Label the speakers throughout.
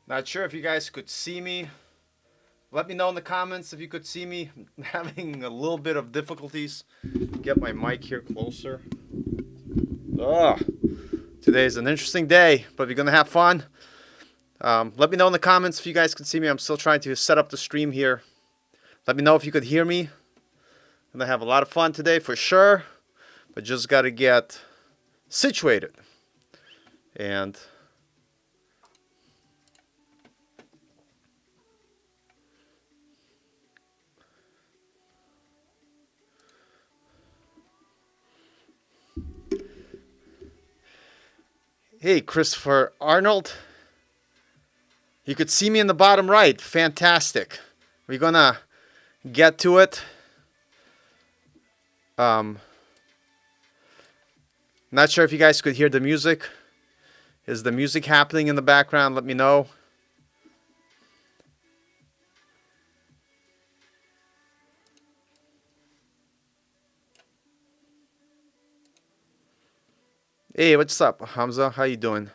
Speaker 1: Not sure if you guys could see me. Let me know in the comments if you could see me. I'm having a little bit of difficulties. Get my mic here closer. Ugh. Today's an interesting day, but we're going to have fun. Let me know in the comments if you guys can see me. I'm still trying to set up the stream here. Let me know if you could hear me. I'm going to have a lot of fun today for sure. But just got to get situated. And hey, Christopher Arnold. You could see me in the bottom right. Fantastic. We're going to get to it. Not sure if you guys could hear the music. Is the music happening in the background? Let me know. Hey, what's up, Hamza? How you doing? You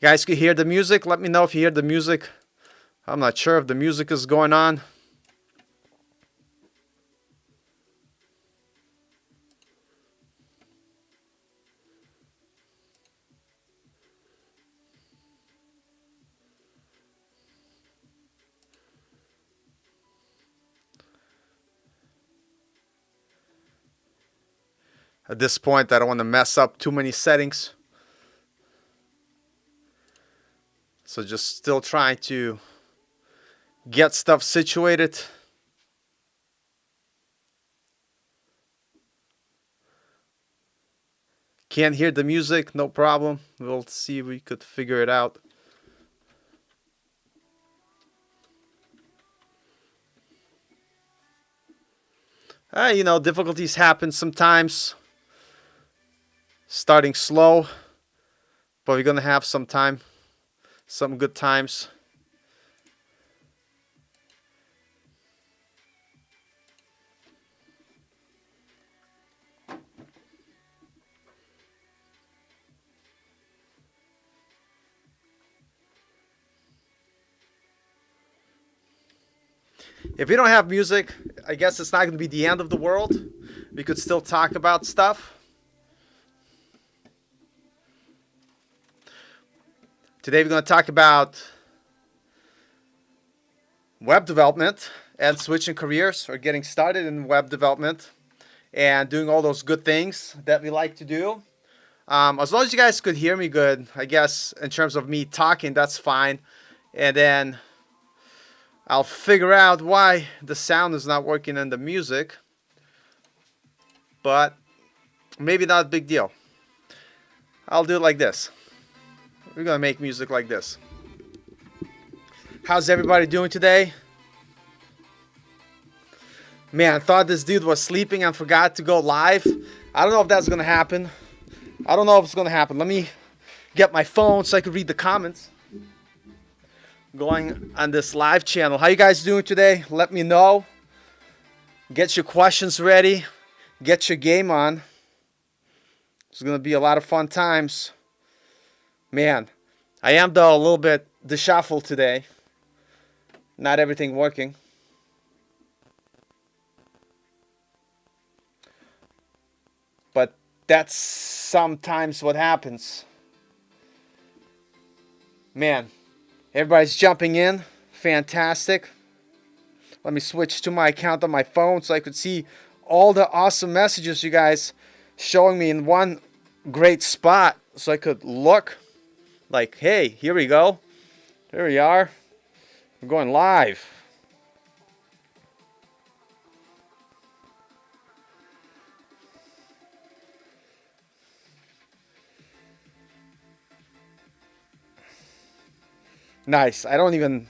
Speaker 1: guys could hear the music? Let me know if you hear the music. I'm not sure if the music is going on. At this point, I don't want to mess up too many settings. So just still trying to get stuff situated. Can't hear the music, no problem. We'll see if we could figure it out. You know, difficulties happen sometimes. Starting slow, but we're gonna have some time, some good times. If we don't have music, I guess it's not going to be the end of the world. We could still talk about stuff. Today we're going to talk about web development and switching careers or getting started in web development and doing all those good things that we like to do. As long as you guys could hear me good, I guess in terms of me talking, that's fine. And then I'll figure out why the sound is not working in the music. But maybe not a big deal. I'll do it like this. We're going to make music like this. How's everybody doing today? Man, I thought this dude was sleeping and forgot to go live. I don't know if that's going to happen. I don't know if it's going to happen. Let me get my phone so I can read the comments. Going on this live channel. How you guys doing today? Let me know. Get your questions ready. Get your game on. It's going to be a lot of fun times. Man, I am though a little bit disheveled today. Not everything working. But that's sometimes what happens. Man, everybody's jumping in. Fantastic. Let me switch to my account on my phone so I could see all the awesome messages you guys showing me in one great spot. So I could look like, hey, here we go. There we are. We're going live. Nice. I don't even...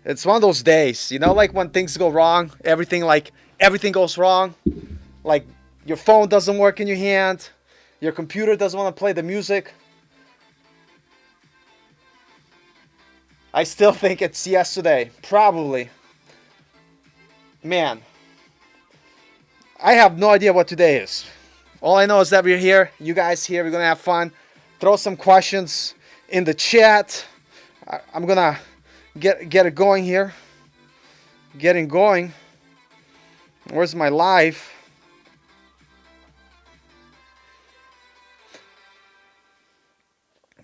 Speaker 1: It's one of those days, you know, like when things go wrong, everything goes wrong. Like your phone doesn't work in your hand, your computer doesn't want to play the music. I still think it's yesterday, probably. Man, I have no idea what today is. All I know is that we're here, you guys here, we're gonna have fun. Throw some questions in the chat. I'm gonna get it going here. Getting going. Where's my live?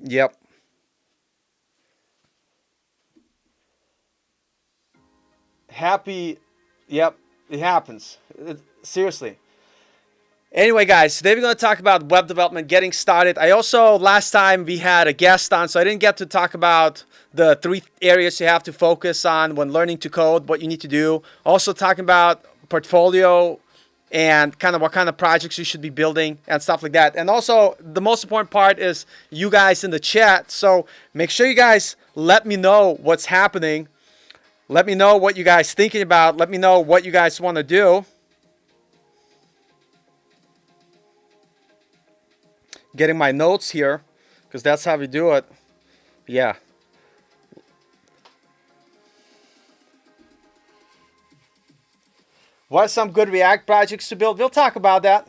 Speaker 1: Yep. Happy. Yep. It happens. Seriously. Anyway, guys, today we're going to talk about web development, getting started. I also, last time we had a guest on, so I didn't get to talk about the 3 areas you have to focus on when learning to code, what you need to do. Also talking about portfolio and kind of what kind of projects you should be building and stuff like that. And also, the most important part is you guys in the chat. So make sure you guys let me know what's happening. Let me know what you guys thinking about. Let me know what you guys want to do. Getting my notes here, because that's how we do it. Yeah. What are some good React projects to build? We'll talk about that.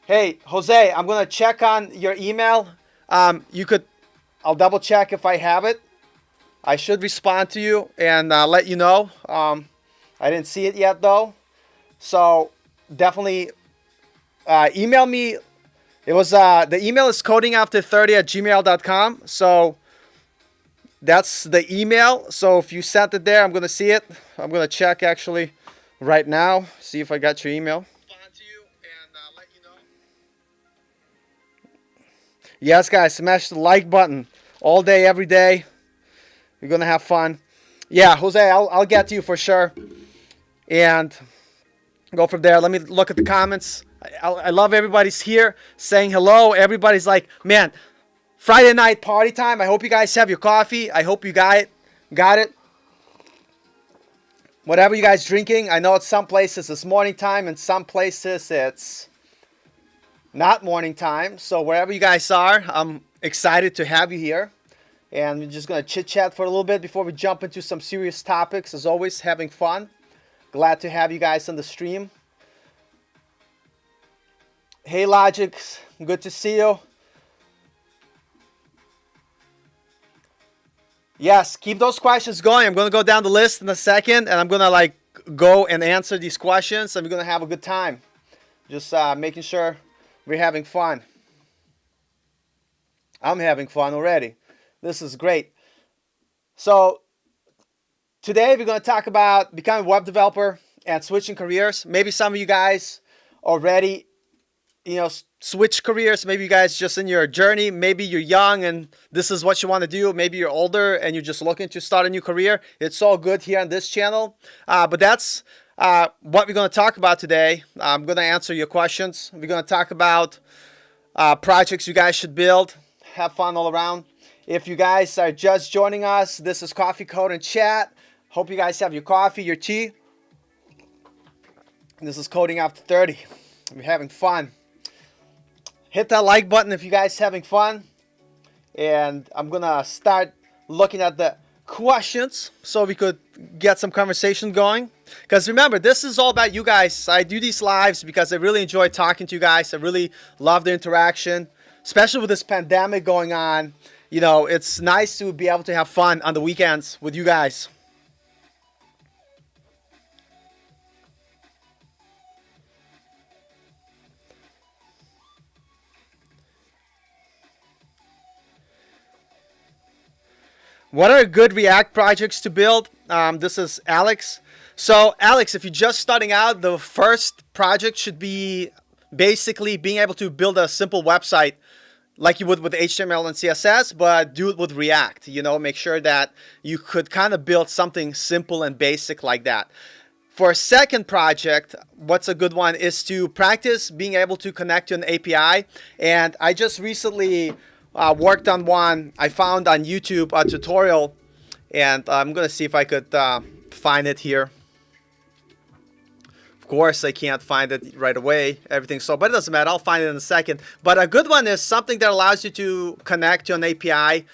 Speaker 1: Hey, Jose, I'm going to check on your email. I'll double check if I have it. I should respond to you and let you know. I didn't see it yet, though. So definitely email me. It was the email is codingafter30@gmail.com. So that's the email. So if you sent it there, I'm going to see it. I'm going to check actually right now. See if I got your email. Respond to you and let you know. Yes, guys, smash the like button all day, every day. We're going to have fun. Yeah, Jose, I'll get to you for sure. And go from there. Let me look at the comments. I love everybody's here saying hello. Everybody's like, man, Friday night party time. I hope you guys have your coffee. I hope you got it. Whatever you guys drinking. I know at some places it's morning time and some places it's not morning time. So wherever you guys are, I'm excited to have you here. And we're just going to chit chat for a little bit before we jump into some serious topics. As always, having fun. Glad to have you guys on the stream. Hey, Logics, good to see you. Yes, keep those questions going. I'm going to go down the list in a second, and I'm going to go and answer these questions, and we're going to have a good time. Just making sure we're having fun. I'm having fun already. This is great. So today we're going to talk about becoming a web developer and switching careers. Maybe some of you guys already switch careers. Maybe you guys just in your journey. Maybe you're young and this is what you want to do. Maybe you're older and you're just looking to start a new career. It's all good here on this channel. But that's what we're going to talk about today. I'm going to answer your questions. We're going to talk about projects you guys should build. Have fun all around. If you guys are just joining us, this is Coffee, Code, and Chat. Hope you guys have your coffee, your tea. This is Coding After 30. We're having fun. Hit that like button if you guys having fun. And I'm going to start looking at the questions so we could get some conversation going. Because remember, this is all about you guys. I do these lives because I really enjoy talking to you guys. I really love the interaction, especially with this pandemic going on. It's nice to be able to have fun on the weekends with you guys. What are good React projects to build? This is Alex. So Alex, if you're just starting out, the first project should be basically being able to build a simple website like you would with HTML and CSS, but do it with React. Make sure that you could kind of build something simple and basic like that. For a second project, what's a good one is to practice being able to connect to an API. And I just recently worked on one. I found on YouTube a tutorial, and I'm going to see if I could find it here. Of course, I can't find it right away, but it doesn't matter. I'll find it in a second. But a good one is something that allows you to connect to an API.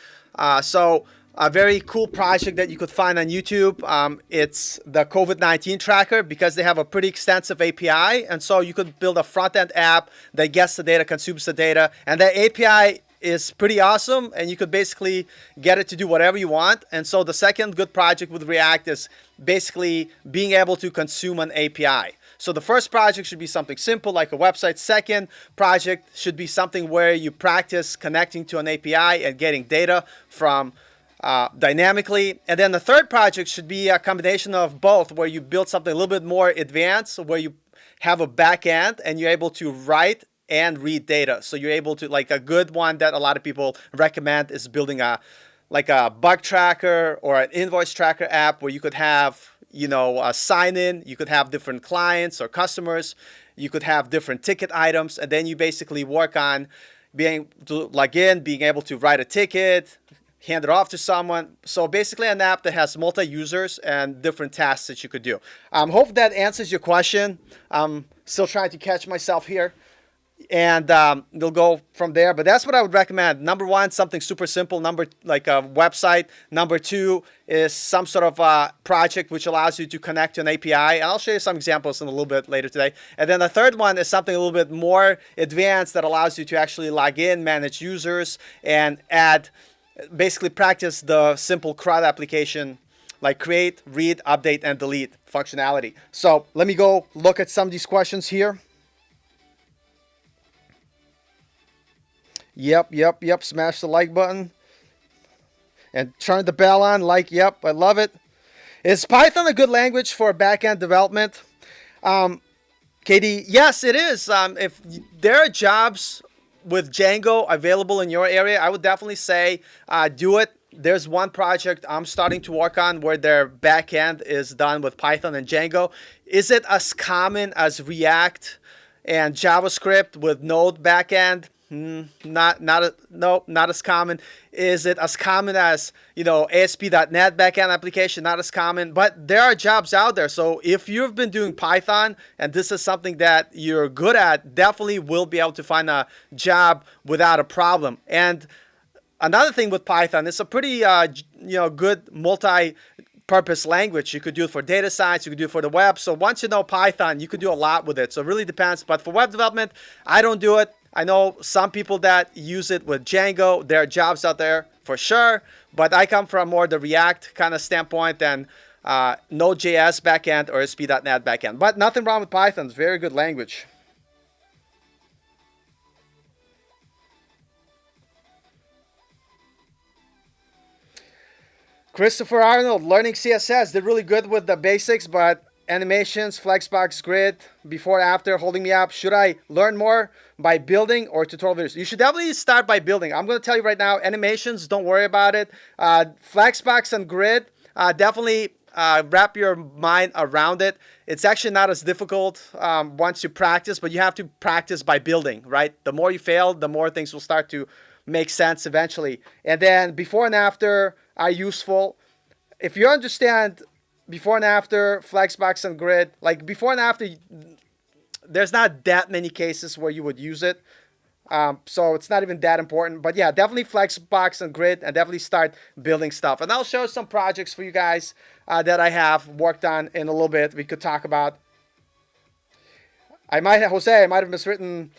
Speaker 1: So a very cool project that you could find on YouTube. It's the COVID-19 tracker, because they have a pretty extensive API. And so you could build a front-end app that gets the data, consumes the data. And that API is pretty awesome, and you could basically get it to do whatever you want. And so the second good project with React is basically being able to consume an API. So the first project should be something simple like a website. Second project should be something where you practice connecting to an API and getting data from dynamically. And then the third project should be a combination of both, where you build something a little bit more advanced, where you have a back end and you're able to write and read data. So you're able to, like, a good one that a lot of people recommend is building a bug tracker or an invoice tracker app where you could have, you know, a sign in, you could have different clients or customers, you could have different ticket items, and then you basically work on being to log in, being able to write a ticket, hand it off to someone. So basically an app that has multi-users and different tasks that you could do. Hope that answers your question. I'm still trying to catch myself here. And they'll go from there. But that's what I would recommend. Number one, something super simple. Like a website. Number two is some sort of project which allows you to connect to an API. And I'll show you some examples in a little bit later today. And then the third one is something a little bit more advanced that allows you to actually log in, manage users, and basically practice the simple CRUD application, like create, read, update, and delete functionality. So let me go look at some of these questions here. Yep. Smash the like button. And turn the bell on. Like, yep, I love it. Is Python a good language for backend development? Katie, yes, it is. If there are jobs with Django available in your area, I would definitely say do it. There's one project I'm starting to work on where their backend is done with Python and Django. Is it as common as React and JavaScript with Node backend? Not as common. Is it as common as, you know, ASP.NET backend application? Not as common, but there are jobs out there. So if you've been doing Python and this is something that you're good at, definitely will be able to find a job without a problem. And another thing with Python, it's a pretty good multi-purpose language. You could do it for data science, you could do it for the web. So once you know Python, you could do a lot with it. So it really depends. But for web development, I don't do it. I know some people that use it with Django. There are jobs out there for sure, but I come from more the React kind of standpoint than Node.js backend or ASP.NET backend. But nothing wrong with Python. It's a very good language. Christopher Arnold, learning CSS. Did really good with the basics, but animations, flexbox, grid, before, after, holding me up. Should I learn more by building or tutorial videos? You should definitely start by building. I'm going to tell you right now, animations, don't worry about it. Flexbox and grid, definitely wrap your mind around it. It's actually not as difficult once you practice, but you have to practice by building, right? The more you fail, the more things will start to make sense eventually. And then before and after are useful. If you understand before and after, flexbox and grid, like before and after, there's not that many cases where you would use it. So it's not even that important. But yeah, definitely flexbox and grid, and definitely start building stuff. And I'll show some projects for you guys that I have worked on in a little bit. We could talk about. Jose, I might have miswritten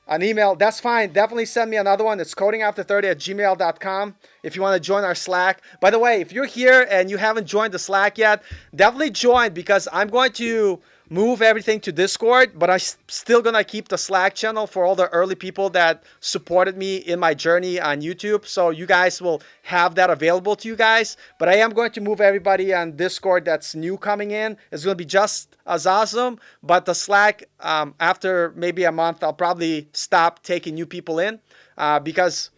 Speaker 1: an email. That's fine. Definitely send me another one. It's codingafter30@gmail.com if you want to join our Slack. By the way, if you're here and you haven't joined the Slack yet, definitely join, because I'm going to move everything to Discord, but I'm still going to keep the Slack channel for all the early people that supported me in my journey on YouTube. So you guys will have that available to you guys. But I am going to move everybody on Discord that's new coming in. It's going to be just as awesome. But the Slack, after maybe a month, I'll probably stop taking new people in because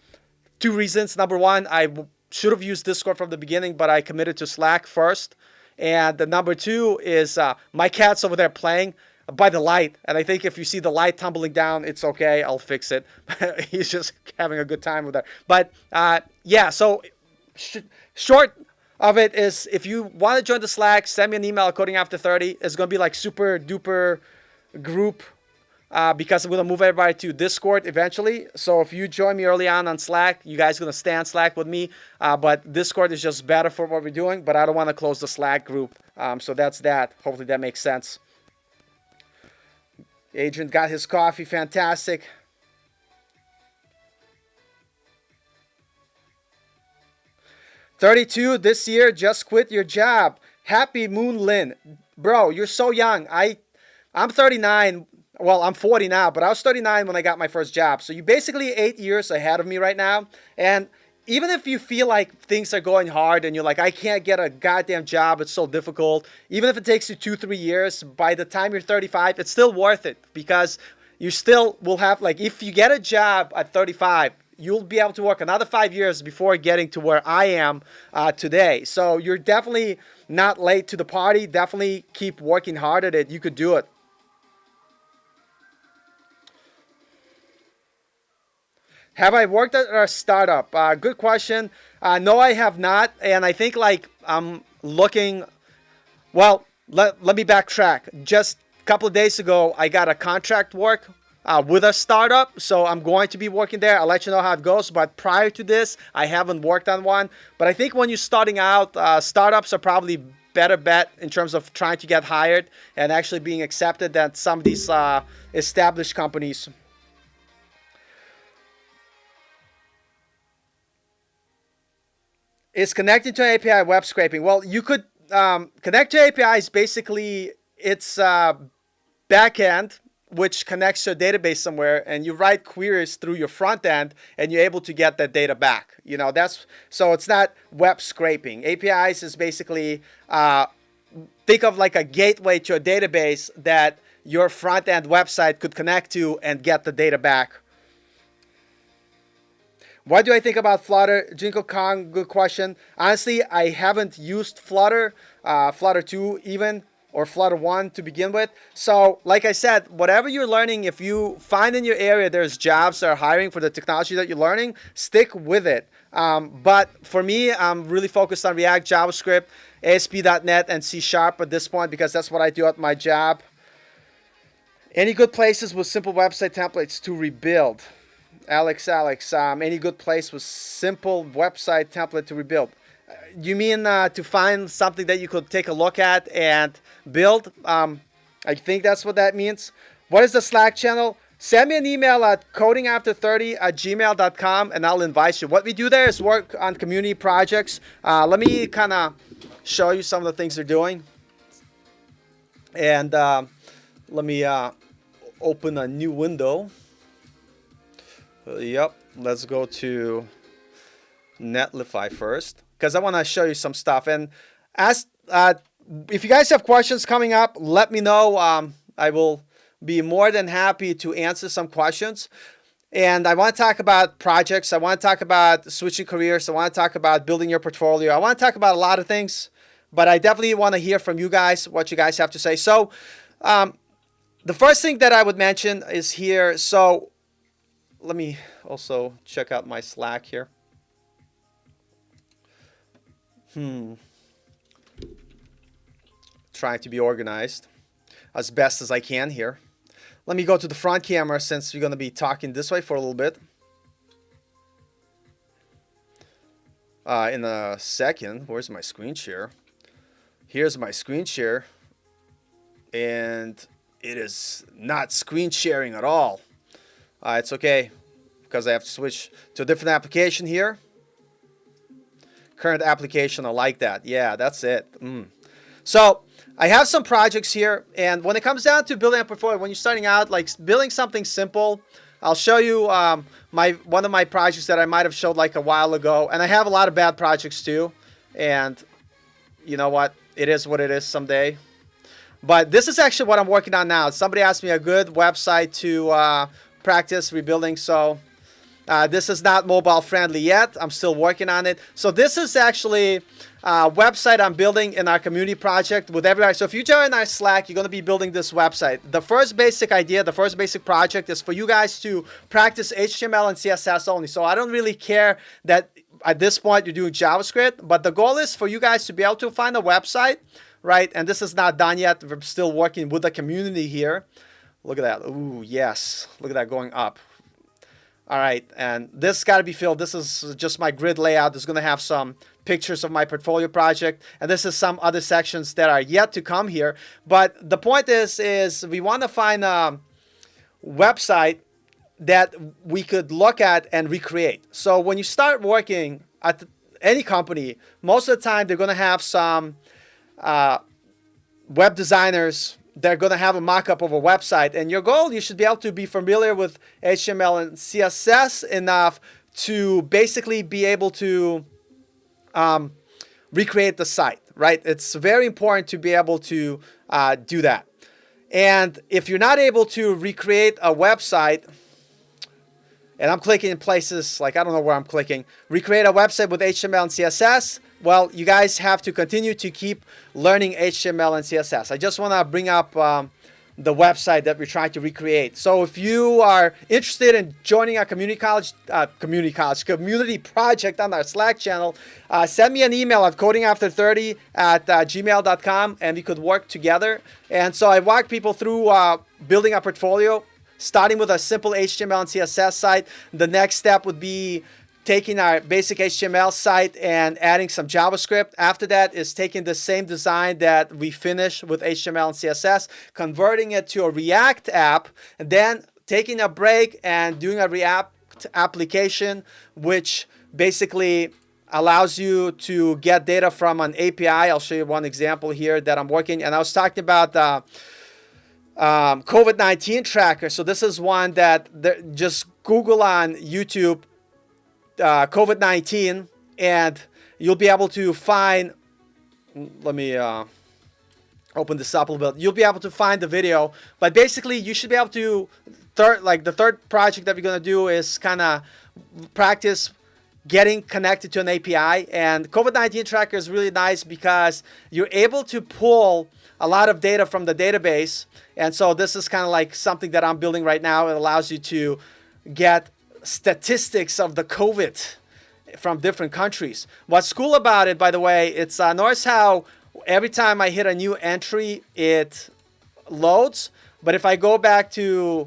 Speaker 1: two reasons. Number one, I should have used Discord from the beginning, but I committed to Slack first. And the number two is my cat's over there playing by the light. And I think if you see the light tumbling down, it's okay. I'll fix it. He's just having a good time with that. But yeah, so short of it is, if you want to join the Slack, send me an email at codingafter30. It's going to be like super duper group because I'm going to move everybody to Discord eventually. So if you join me early on Slack, you guys are going to stay on Slack with me. But Discord is just better for what we're doing. But I don't want to close the Slack group. So that's that. Hopefully that makes sense. Adrian got his coffee. Fantastic.
Speaker 2: 32 this year, just quit your job. Happy Moon Lin. Bro, you're so young. I'm 39. Well, I'm 40 now, but I was 39 when I got my first job. So you're basically 8 years ahead of me right now. And even if you feel like things are going hard and you're like, I can't get a goddamn job, it's so difficult. Even if it takes you 2-3 years, by the time you're 35, it's still worth it, because you still will have, like, if you get a job at 35, you'll be able to work another 5 years before getting to where I am today. So you're definitely not late to the party. Definitely keep working hard at it. You could do it. Have I worked at a startup? Good question. No, I have not. And I think, like, I'm looking. Well, let me backtrack. Just a couple of days ago, I got a contract work with a startup. So I'm going to be working there. I'll let you know how it goes. But prior to this, I haven't worked on one. But I think when you're starting out, startups are probably better bet in terms of trying to get hired and actually being accepted than some of these established companies. Is connecting to an API web scraping? Well, you could connect to APIs. Basically, it's backend which connects to a database somewhere, and you write queries through your front end, and you're able to get that data back. You know, that's so it's not web scraping. APIs is basically think of like a gateway to a database that your front end website could connect to and get the data back. What do I think about Flutter? Jinko Kong, good question. Honestly, I haven't used Flutter, Flutter 2 even, or Flutter 1 to begin with. So, like I said, whatever you're learning, if you find in your area there's jobs that are hiring for the technology that you're learning, stick with it. But for me, I'm really focused on React, JavaScript, ASP.NET, and C# at this point, because that's what I do at my job. Any good places with simple website templates to rebuild? Alex, any good place with simple website template to rebuild? You mean to find something that you could take a look at and build? I think that's what that means. What is the Slack channel? Send me an email at codingafter30@gmail.com and I'll invite you. What we do there is work on community projects. Let me kind of show you some of the things they're doing. And let me open a new window. Yep, let's go to Netlify first, because I want to show you some stuff. And as if you guys have questions coming up, let me know. I will be more than happy to answer some questions. And I want to talk about projects. I want to talk about switching careers. I want to talk about building your portfolio. I want to talk about a lot of things, but I definitely want to hear from you guys, what you guys have to say. So the first thing that I would mention is here. So let me also check out my Slack here. Trying to be organized as best as I can here. Let me go to the front camera since we're going to be talking this way for a little bit. In a second, where's my screen share? Here's my screen share. And it is not screen sharing at all. It's okay, because I have to switch to a different application here. Current application, I like that. Yeah, that's it. So I have some projects here, and when it comes down to building a portfolio, when you're starting out, like building something simple, I'll show you one of my projects that I might have showed like a while ago, and I have a lot of bad projects too, and you know what? It is what it is someday. But this is actually what I'm working on now. Somebody asked me a good website to practice rebuilding, so this is not mobile friendly yet. I'm still working on it. So this is actually a website I'm building in our community project with everybody. So if you join our Slack, you're going to be building this website. The first basic idea, the first basic project is for you guys to practice HTML and CSS only. So I don't really care that at this point you're doing JavaScript, but the goal is for you guys to be able to find a website, right? And this is not done yet. We're still working with the community here. Look at that. Ooh, yes. Look at that going up. All right. And this got to be filled. This is just my grid layout. It's going to have some pictures of my portfolio project. And this is some other sections that are yet to come here. But the point is we want to find a website that we could look at and recreate. So when you start working any company, most of the time they're going to have some web designers. They're going to have a mock-up of a website. And your goal, you should be able to be familiar with HTML and CSS enough to basically be able to recreate the site, right? It's very important to be able to do that. And if you're not able to recreate a website, and I'm clicking in places like, I don't know where I'm clicking, recreate a website with HTML and CSS, well, you guys have to continue to keep learning HTML and CSS. I just want to bring up the website that we're trying to recreate. So if you are interested in joining our community project on our Slack channel, send me an email at codingafter30@gmail.com, and we could work together. And so I walk people through building a portfolio, starting with a simple HTML and CSS site. The next step would be taking our basic HTML site and adding some JavaScript. After that is taking the same design that we finished with HTML and CSS, converting it to a React app, and then taking a break and doing a React application, which basically allows you to get data from an API. I'll show you one example here that I'm working. And I was talking about COVID-19 tracker. So this is one that just Google on YouTube COVID-19, and you'll be able to find, let me open this up a little bit. You'll be able to find the video, but basically you should be able to, the third project that we're going to do is kind of practice getting connected to an API. And COVID-19 tracker is really nice because you're able to pull a lot of data from the database. And so this is kind of like something that I'm building right now. It allows you to get statistics of the COVID from different countries. What's cool about it, by the way, it's notice how every time I hit a new entry, it loads. But if I go back to,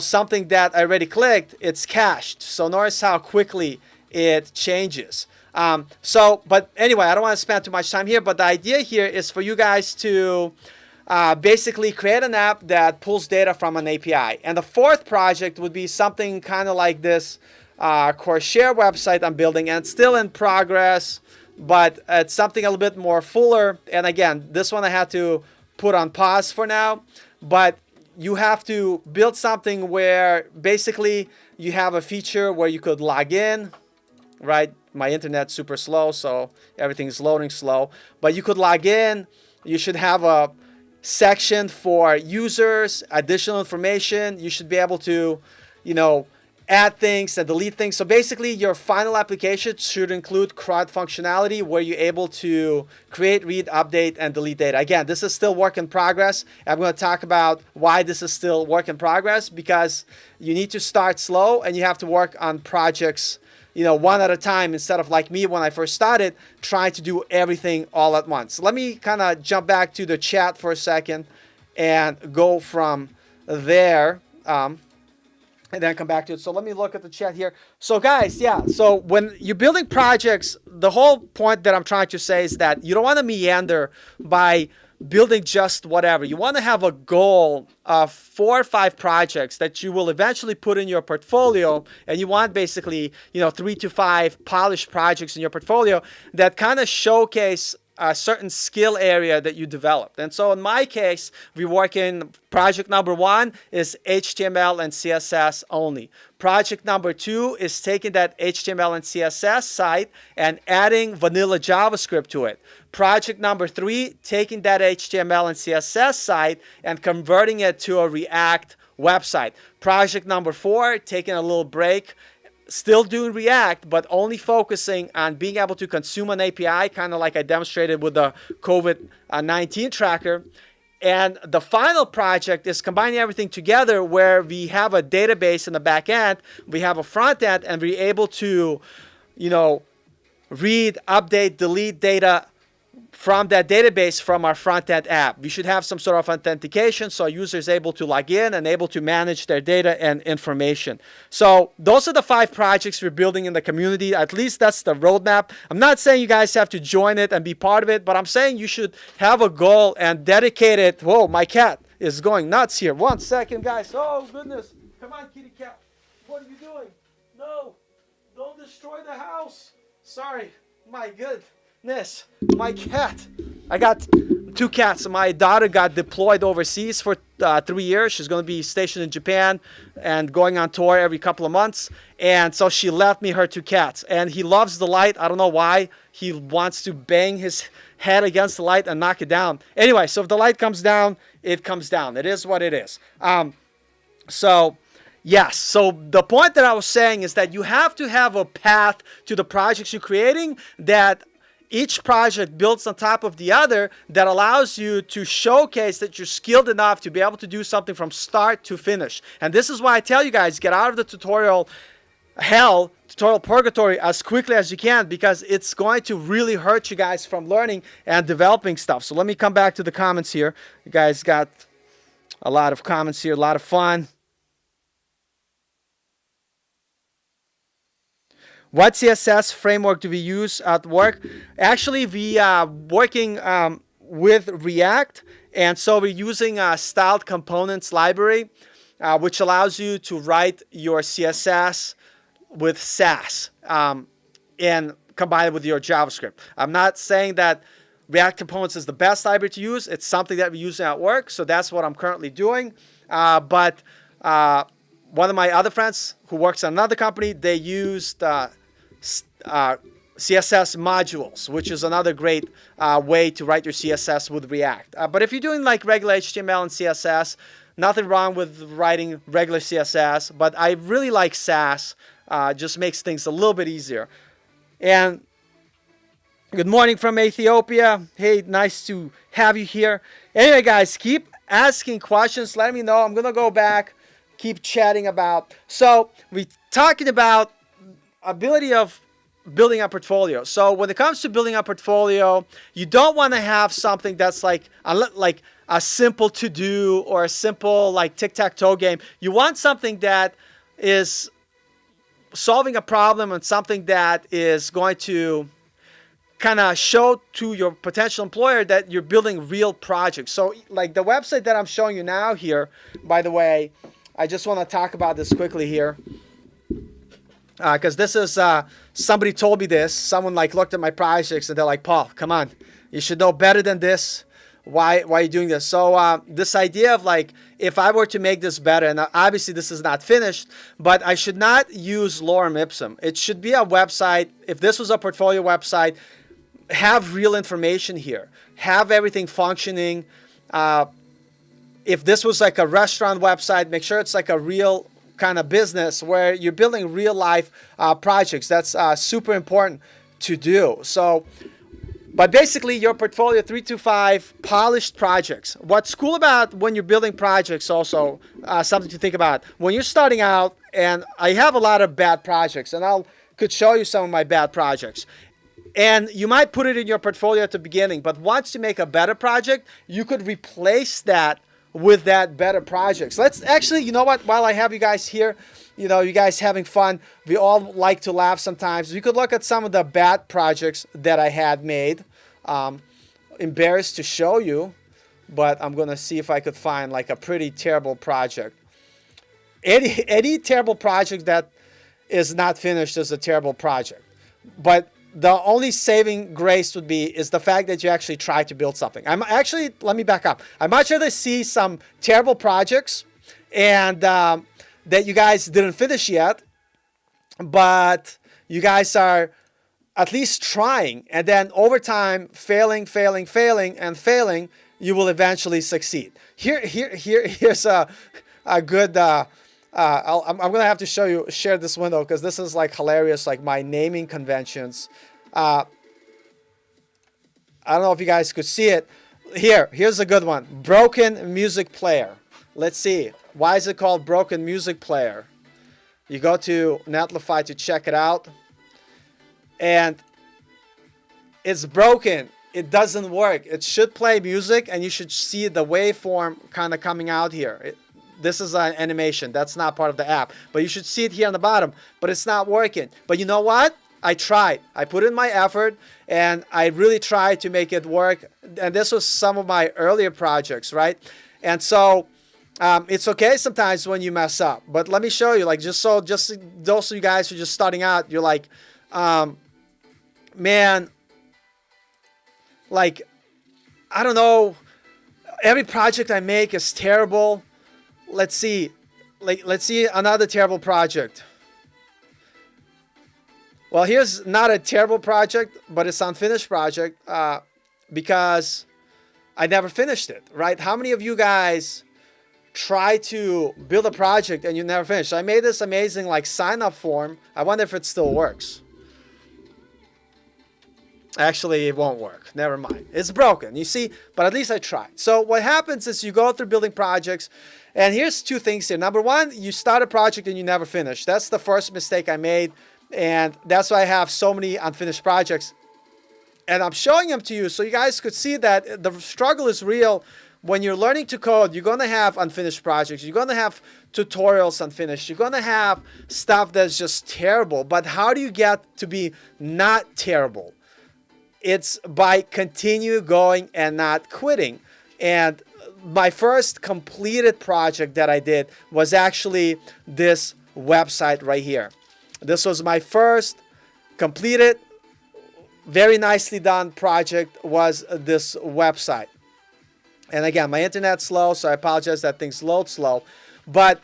Speaker 2: something that I already clicked, it's cached. So notice how quickly it changes. But anyway, I don't want to spend too much time here, but the idea here is for you guys to basically create an app that pulls data from an API. And the fourth project would be something kind of like this Corsair website I'm building, and it's still in progress, but it's something a little bit more fuller. And again, this one I had to put on pause for now, but you have to build something where basically you have a feature where you could log in, right? My internet's super slow, so everything's loading slow, but you could log in. You should have a section for users, additional information. You should be able to, add things and delete things. So basically your final application should include CRUD functionality where you're able to create, read, update, and delete data. Again, this is still work in progress. I'm going to talk about why this is still work in progress, because you need to start slow and you have to work on projects one at a time, instead of like me when I first started, trying to do everything all at once. Let me kind of jump back to the chat for a second and go from there and then come back to it. So let me look at the chat here. So guys, so when you're building projects, the whole point that I'm trying to say is that you don't want to meander by building just whatever. You want to have a goal of 4 or 5 projects that you will eventually put in your portfolio, and you want basically 3 to 5 polished projects in your portfolio that kind of showcase a certain skill area that you developed. And so in my case, we work in project number 1 is HTML and CSS only. Project number 2 is taking that HTML and CSS site and adding vanilla JavaScript to it. Project number 3, taking that HTML and CSS site and converting it to a React website. Project number 4, taking a little break, still doing React, but only focusing on being able to consume an API, kind of like I demonstrated with the COVID-19 tracker. And the final project is combining everything together, where we have a database in the back end, we have a front end, and we're able to, read, update, delete data from that database from our front-end app. We should have some sort of authentication so a user is able to log in and able to manage their data and information. So those are the 5 projects we're building in the community. At least that's the roadmap. I'm not saying you guys have to join it and be part of it, but I'm saying you should have a goal and dedicate it. Whoa, my cat is going nuts here. 1 second, guys. Oh, goodness. Come on, kitty cat. What are you doing? No, don't destroy the house. Sorry. My goodness, my cat. I got 2 cats. My daughter got deployed overseas for 3 years. She's going to be stationed in Japan and going on tour every couple of months. And so she left me her 2 cats. And he loves the light. I don't know why. He wants to bang his head against the light and knock it down. Anyway, so if the light comes down, it comes down. It is what it is. Yes, so the point that I was saying is that you have to have a path to the projects you're creating, that each project builds on top of the other, that allows you to showcase that you're skilled enough to be able to do something from start to finish. And this is why I tell you guys, get out of the tutorial hell, tutorial purgatory as quickly as you can, because it's going to really hurt you guys from learning and developing stuff. So let me come back to the comments here. You guys got a lot of comments here, a lot of fun. What CSS framework do we use at work? Actually, we are working with React, and so we're using a styled components library, which allows you to write your CSS with Sass and combine it with your JavaScript. I'm not saying that React Components is the best library to use. It's something that we're using at work, so that's what I'm currently doing. But one of my other friends who works at another company, they used CSS modules, which is another great way to write your CSS with React. But if you're doing like regular HTML and CSS, nothing wrong with writing regular CSS, but I really like Sass. Just makes things a little bit easier. And good morning from Ethiopia. Hey, nice to have you here. Anyway, guys, keep asking questions. Let me know. I'm going to go back, keep chatting about. So we're talking about ability of building a portfolio. So when it comes to building a portfolio, you don't want to have something that's like a simple to-do or a simple like tic-tac-toe game. You want something that is solving a problem and something that is going to kind of show to your potential employer that you're building real projects. So like the website that I'm showing you now here, by the way, I just want to talk about this quickly here. Because this is, somebody told me this. Someone like looked at my projects and they're like, Paul, come on. You should know better than this. Why are you doing this? So this idea of like, if I were to make this better, and obviously this is not finished, but I should not use Lorem Ipsum. It should be a website. If this was a portfolio website, have real information here. Have everything functioning. If this was like a restaurant website, make sure it's like a real kind of business where you're building real life projects. That's super important to do. So, but basically your portfolio 3 to 5 polished projects. What's cool about when you're building projects also, something to think about. When you're starting out, and I have a lot of bad projects, and could show you some of my bad projects. And you might put it in your portfolio at the beginning, but once you make a better project, you could replace that with that better project. So let's actually, you know what, while I have you guys here, you guys having fun, we all like to laugh sometimes. We could look at some of the bad projects that I had made. Embarrassed to show you, but I'm going to see if I could find like a pretty terrible project. Any terrible project that is not finished is a terrible project. But the only saving grace is the fact that you actually try to build something. Let me back up. I'd much rather see some terrible projects and that you guys didn't finish yet, but you guys are at least trying, and then over time, failing, you will eventually succeed. Here's a good. I'm gonna have to share this window because this is like hilarious. Like my naming conventions. I don't know if you guys could see it. Here's a good one. Broken music player. Let's see. Why is it called broken music player? You go to Netlify to check it out. And it's broken. It doesn't work. It should play music, and you should see the waveform kind of coming out here. This is an animation. That's not part of the app. But you should see it here on the bottom. But it's not working. But you know what? I tried. I put in my effort, and I really tried to make it work. And this was some of my earlier projects, right? And so it's okay sometimes when you mess up. But let me show you, like, just those of you guys who are just starting out, you're like, man, like, I don't know. Every project I make is terrible. Let's see. Let's see another terrible project. Well, here's not a terrible project, but it's an unfinished project because I never finished it, right? How many of you guys try to build a project and you never finish? So I made this amazing like sign up form. I wonder if it still works. Actually, it won't work. Never mind. It's broken, you see, but at least I tried. So what happens is you go through building projects, and here's two things here. Number one, you start a project and you never finish. That's the first mistake I made, and that's why I have so many unfinished projects. And I'm showing them to you so you guys could see that the struggle is real. When you're learning to code, you're going to have unfinished projects. You're going to have tutorials unfinished. You're going to have stuff that's just terrible. But how do you get to be not terrible? It's by continue going and not quitting. And my first completed project that I did was actually this website right here. This was my first completed, very nicely done project, was this website. And again, my internet's slow, so I apologize that things load slow. But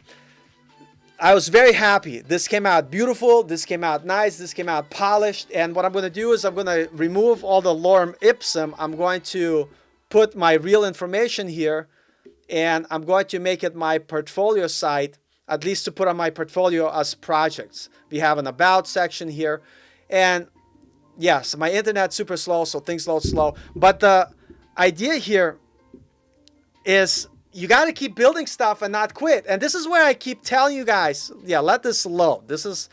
Speaker 2: I was very happy. This came out beautiful. This came out nice. This came out polished. And what I'm going to do is I'm going to remove all the lorem ipsum. I'm going to put my real information here. And I'm going to make it my portfolio site, at least to put on my portfolio as projects. We have an about section here. And yes, my internet's super slow, so things load slow. But the idea here is you got to keep building stuff and not quit. And this is where I keep telling you guys, yeah, let this load. This is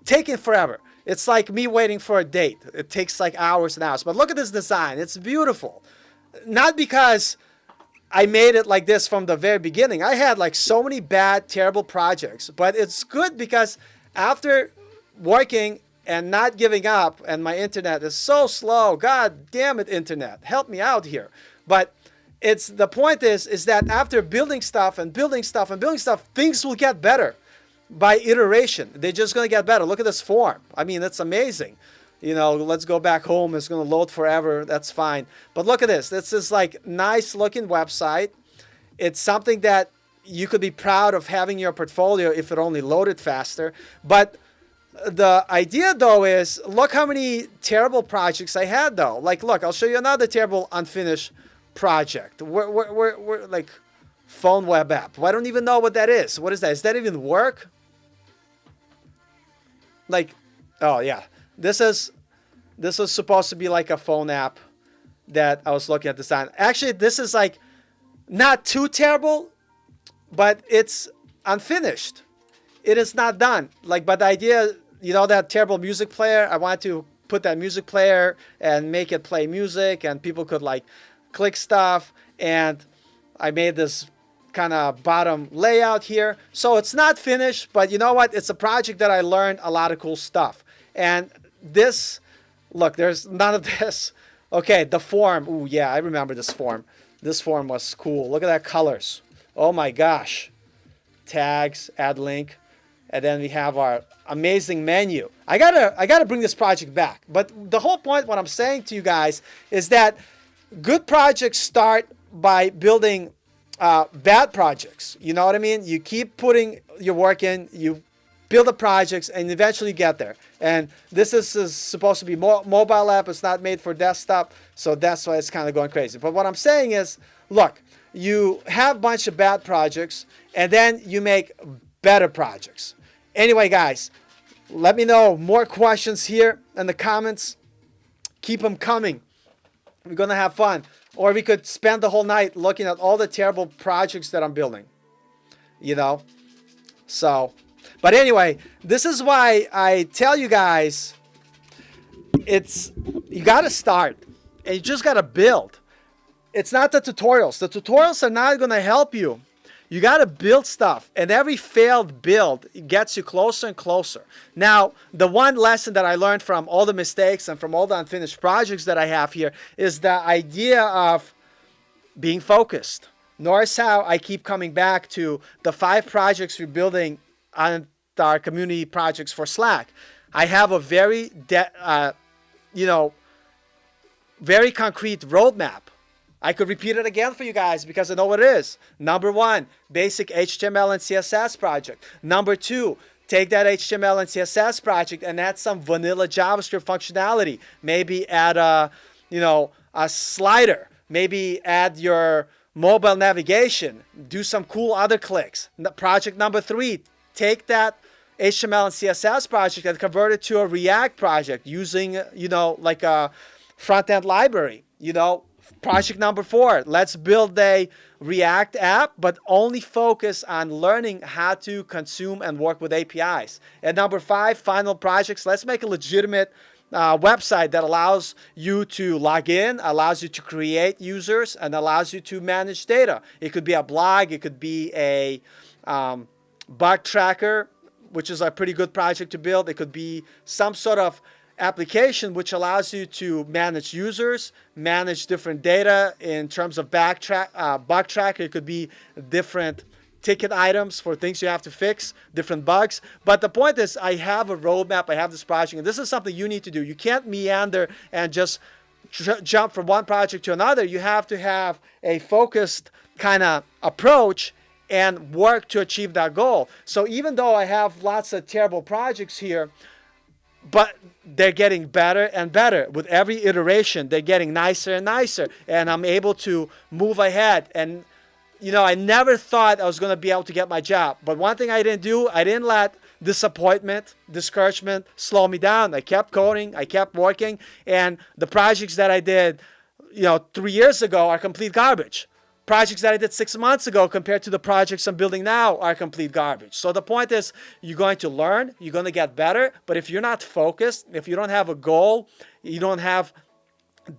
Speaker 2: taking forever. It's like me waiting for a date. It takes like hours and hours. But look at this design. It's beautiful. Not because I made it like this from the very beginning. I had like so many bad, terrible projects. But it's good because after working and not giving up, and my internet is so slow. God damn it, internet. Help me out here. But it's the point is that after building stuff and building stuff and building stuff, things will get better by iteration. They're just going to get better. Look at this form. I mean, it's amazing. You know, let's go back home. It's going to load forever. That's fine. But look at this. This is like nice looking website. It's something that you could be proud of having in your portfolio if it only loaded faster. But the idea though is, look how many terrible projects I had though. Like, look, I'll show you another terrible unfinished project. We're like phone web app. Well, I don't even know what that is. What is that? Does that even work? Like, oh yeah, this was supposed to be like a phone app that I was looking at this time. Actually, this is like not too terrible, but it's unfinished. It is not done. Like, but the idea, you know, that terrible music player, I wanted to put that music player and make it play music, and people could like click stuff, and I made this kind of bottom layout here. So it's not finished, but you know what? It's a project that I learned a lot of cool stuff. And this, look, there's none of this. Okay, the form. Ooh, yeah, I remember this form. This form was cool. Look at that colors. Oh my gosh. Tags, add link. And then we have our amazing menu. I gotta bring this project back. But the whole point, what I'm saying to you guys, is that good projects start by building bad projects. You know what I mean? You keep putting your work in, you build the projects, and eventually get there. And this is supposed to be mobile app. It's not made for desktop, so that's why it's kind of going crazy. But what I'm saying is, look, you have a bunch of bad projects, and then you make better projects. Anyway, guys, let me know more questions here in the comments. Keep them coming. We're going to have fun. Or we could spend the whole night looking at all the terrible projects that I'm building. You know? So, but anyway, this is why I tell you guys, you got to start. And you just got to build. It's not the tutorials. The tutorials are not going to help you. You got to build stuff, and every failed build gets you closer and closer. Now, the one lesson that I learned from all the mistakes and from all the unfinished projects that I have here is the idea of being focused. Notice how I keep coming back to the 5 projects we're building on our community projects for Slack. I have a very very concrete roadmap. I could repeat it again for you guys because I know what it is. Number 1, basic HTML and CSS project. Number 2, take that HTML and CSS project and add some vanilla JavaScript functionality. Maybe add a slider. Maybe add your mobile navigation. Do some cool other clicks. Project number 3, take that HTML and CSS project and convert it to a React project using, like a front-end library. Project number 4, let's build a React app, but only focus on learning how to consume and work with APIs. And number 5, final projects, let's make a legitimate website that allows you to log in, allows you to create users, and allows you to manage data. It could be a blog, it could be a bug tracker, which is a pretty good project to build. It could be some sort of application which allows you to manage users, manage different data in terms of bug tracker. It could be different ticket items for things you have to fix, different bugs. But the point is, I have a roadmap, I have this project, and this is something you need to do. You can't meander and just jump from one project to another. You have to have a focused kind of approach and work to achieve that goal. So even though I have lots of terrible projects here, but they're getting better and better. With every iteration, they're getting nicer and nicer. And I'm able to move ahead. And, I never thought I was going to be able to get my job. But one thing I didn't do, I didn't let disappointment, discouragement slow me down. I kept coding. I kept working. And the projects that I did, 3 years ago are complete garbage. Projects that I did 6 months ago compared to the projects I'm building now are complete garbage. So the point is, you're going to learn, you're going to get better, but if you're not focused, if you don't have a goal, you don't have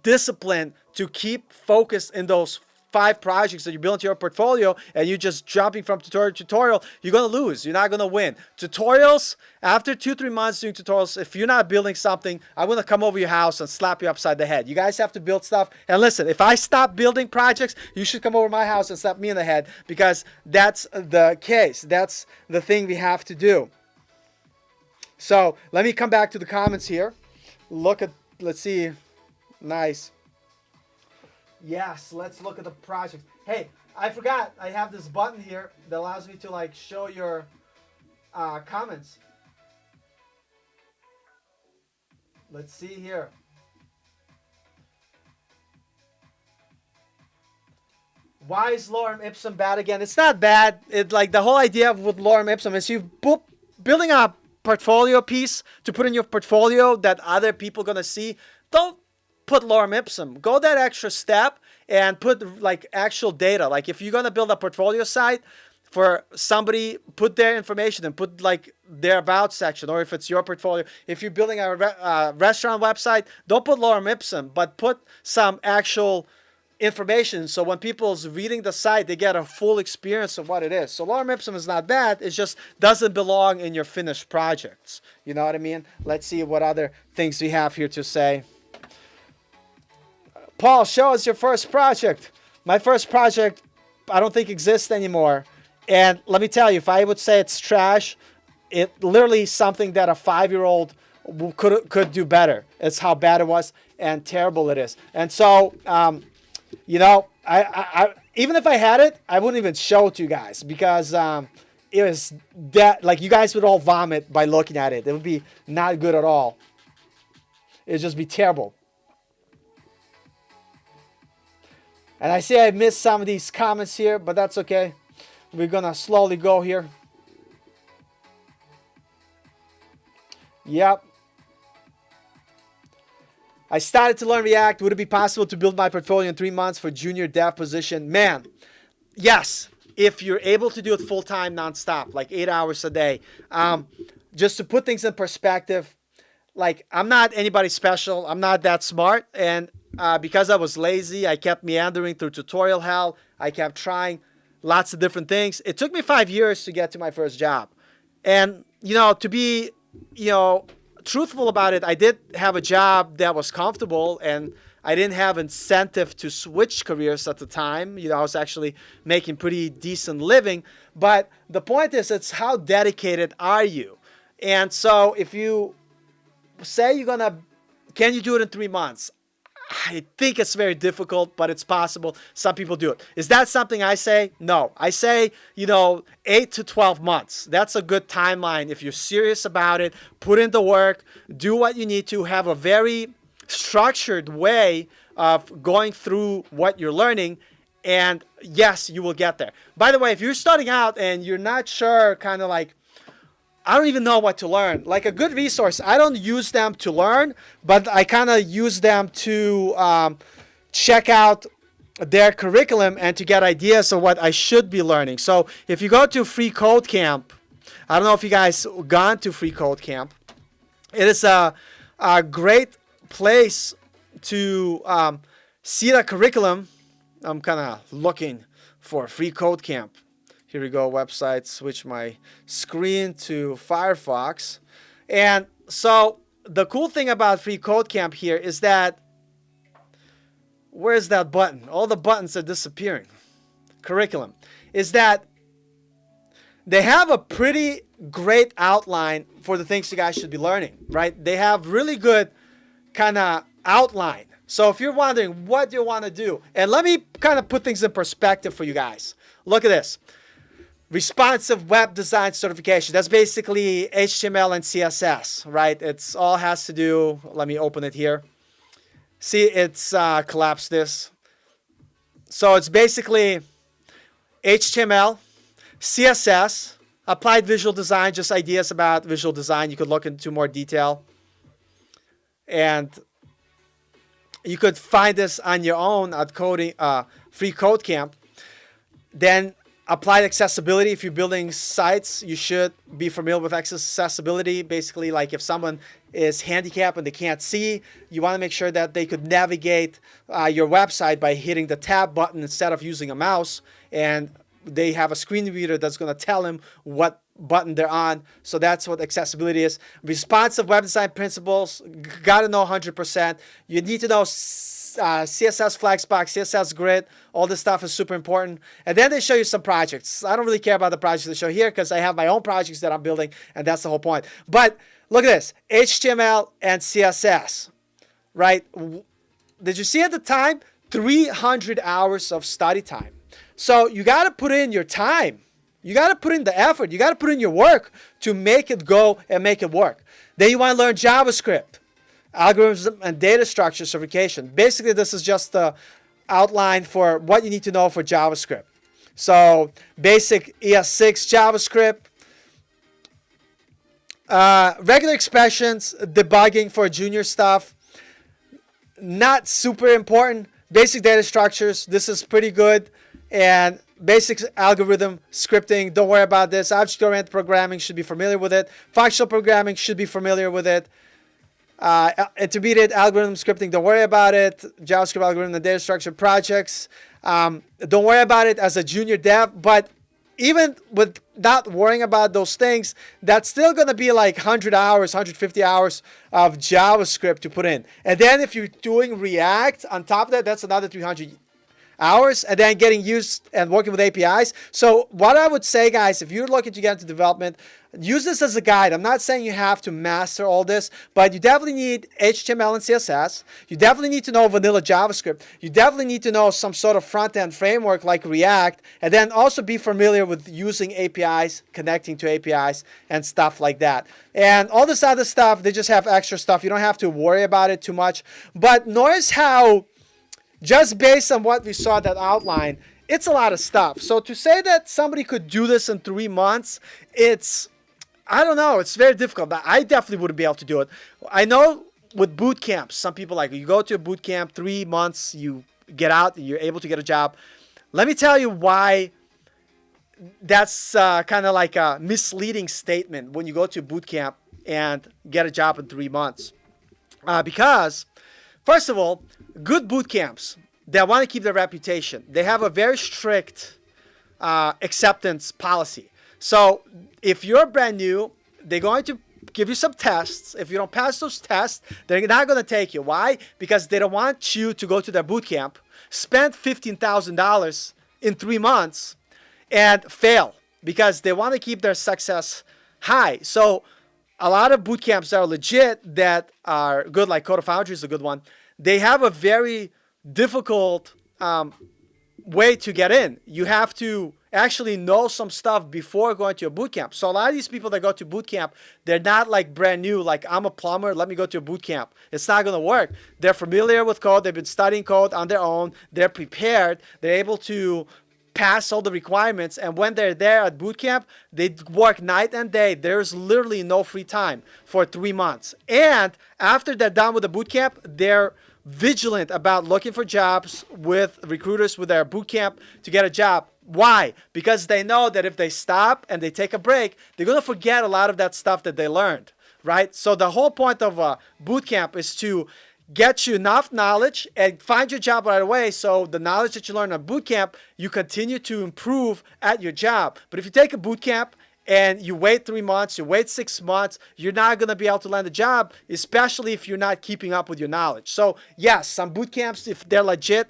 Speaker 2: discipline to keep focused in those 5 projects that you build into your portfolio, and you're just jumping from tutorial to tutorial, you're going to lose. You're not going to win. Tutorials, after 2-3 months doing tutorials, if you're not building something, I'm going to come over your house and slap you upside the head. You guys have to build stuff. And listen, if I stop building projects, you should come over my house and slap me in the head, because that's the case. That's the thing we have to do. So let me come back to the comments here. Let's see. Nice. Yes, let's look at the project. Hey, I forgot. I have this button here that allows me to show your comments. Let's see here. Why is Lorem Ipsum bad again? It's not bad. The whole idea with Lorem Ipsum is you building a portfolio piece to put in your portfolio that other people are gonna see. Don't put Lorem Ipsum. Go that extra step and put actual data. If you're gonna build a portfolio site for somebody, put their information and put their about section, or if it's your portfolio. If you're building a restaurant website, don't put Lorem Ipsum, but put some actual information, so when people's reading the site, they get a full experience of what it is. So Lorem Ipsum is not bad. It just doesn't belong in your finished projects. You know what I mean? Let's see what other things we have here to say. Paul, show us your first project. My first project, I don't think exists anymore. And let me tell you, if I would say it's trash, it literally something that a 5-year-old could do better. It's how bad it was and terrible it is. And so, I even if I had it, I wouldn't even show it to you guys, because it was that you guys would all vomit by looking at it. It would be not good at all. It'd just be terrible. And I see I missed some of these comments here, but that's okay. We're going to slowly go here. Yep. I started to learn React. Would it be possible to build my portfolio in 3 months for junior dev position? Man, yes. If you're able to do it full-time, nonstop, 8 hours a day. Just to put things in perspective, I'm not anybody special. I'm not that smart. And because I was lazy, I kept meandering through tutorial hell. I kept trying lots of different things. It took me 5 years to get to my first job. And, to be, truthful about it, I did have a job that was comfortable, and I didn't have incentive to switch careers at the time. I was actually making pretty decent living. But the point is, it's how dedicated are you? And so if you say you're going to can you do it in 3 months? I think it's very difficult, but it's possible. Some people do it. Is that something I say? No. I say, 8 to 12 months. That's a good timeline. If you're serious about it, put in the work, do what you need to, have a very structured way of going through what you're learning, and yes, you will get there. By the way, if you're starting out and you're not sure, kind of like, I don't even know what to learn. Like a good resource, I don't use them to learn, but I kind of use them to check out their curriculum and to get ideas of what I should be learning. So if you go to Free Code Camp, I don't know if you guys gone to Free Code Camp. It is a great place to see the curriculum. I'm kind of looking for Free Code Camp. Here we go, website, switch my screen to Firefox. And so the cool thing about Free Code Camp here is that, where's that button? All the buttons are disappearing. Curriculum. Is that they have a pretty great outline for the things you guys should be learning, right? They have really good kind of outline. So if you're wondering what you want to do, and let me kind of put things in perspective for you guys. Look at this. Responsive web design certification. That's basically HTML and CSS, right? It's all has to do, let me open it here. See, it's collapsed this. So it's basically HTML, CSS, applied visual design, just ideas about visual design. You could look into more detail. And you could find this on your own at Free Code Camp. Then applied accessibility. If you're building sites, you should be familiar with accessibility. Basically, like if someone is handicapped and they can't see, you want to make sure that they could navigate your website by hitting the tab button instead of using a mouse. And they have a screen reader that's going to tell them what button they're on. So that's what accessibility is. Responsive web design principles, got to know 100%. You need to know CSS Flexbox, CSS Grid, all this stuff is super important. And then they show you some projects. I don't really care about the projects they show here because I have my own projects that I'm building, and that's the whole point. But look at this, HTML and CSS, right? Did you see at the time? 300 hours of study time. So you got to put in your time. You got to put in the effort. You got to put in your work to make it go and make it work. Then you want to learn JavaScript, algorithms and data structure certification. Basically, this is just the outline for what you need to know for JavaScript. So basic ES6 JavaScript, regular expressions, debugging for junior stuff. Not super important. Basic data structures. This is pretty good. And basic algorithm scripting, don't worry about this. Object-oriented programming, should be familiar with it. Functional programming, should be familiar with it. Intermediate algorithm scripting, don't worry about it. JavaScript algorithm and data structure projects, don't worry about it as a junior dev. But even with not worrying about those things, that's still going to be like 100 hours, 150 hours of JavaScript to put in. And then if you're doing React on top of that, that's another 300 hours, and then getting used and working with APIs. So what I would say, guys, if you're looking to get into development, use this as a guide. I'm not saying you have to master all this, but you definitely need HTML and CSS. You definitely need to know vanilla JavaScript. You definitely need to know some sort of front-end framework like React, and then also be familiar with using APIs, connecting to APIs, and stuff like that. And all this other stuff, they just have extra stuff. You don't have to worry about it too much. But notice how, just based on what we saw that outline, it's a lot of stuff. So to say that somebody could do this in 3 months, I don't know, it's very difficult. I definitely wouldn't be able to do it. I know with boot camps, some people like, you go to a boot camp, 3 months, you get out, you're able to get a job. Let me tell you why that's kind of like a misleading statement when you go to a boot camp and get a job in 3 months. Because, first of all, good boot camps, they want to keep their reputation. They have a very strict acceptance policy. So if you're brand new, they're going to give you some tests. If you don't pass those tests, they're not going to take you. Why? Because they don't want you to go to their boot camp, spend $15,000 in 3 months, and fail, because they want to keep their success high. So a lot of boot camps that are legit, that are good, like Code of Foundry is a good one. They have a very difficult way to get in. You have to actually know some stuff before going to a boot camp. So a lot of these people that go to boot camp, they're not like brand new, like I'm a plumber, let me go to a boot camp. It's not going to work. They're familiar with code. They've been studying code on their own. They're prepared. They're able to pass all the requirements, and when they're there at boot camp, they work night and day. There's literally no free time for 3 months. And after they're done with the boot camp, they're vigilant about looking for jobs with recruiters with their boot camp to get a job. Why? Because they know that if they stop and they take a break, they're going to forget a lot of that stuff that they learned, right? So the whole point of a boot camp is to get you enough knowledge and find your job right away. So the knowledge that you learn at boot camp, you continue to improve at your job. But if you take a boot camp and you wait 3 months, you wait 6 months, you're not going to be able to land a job, especially if you're not keeping up with your knowledge. So yes, some boot camps, if they're legit,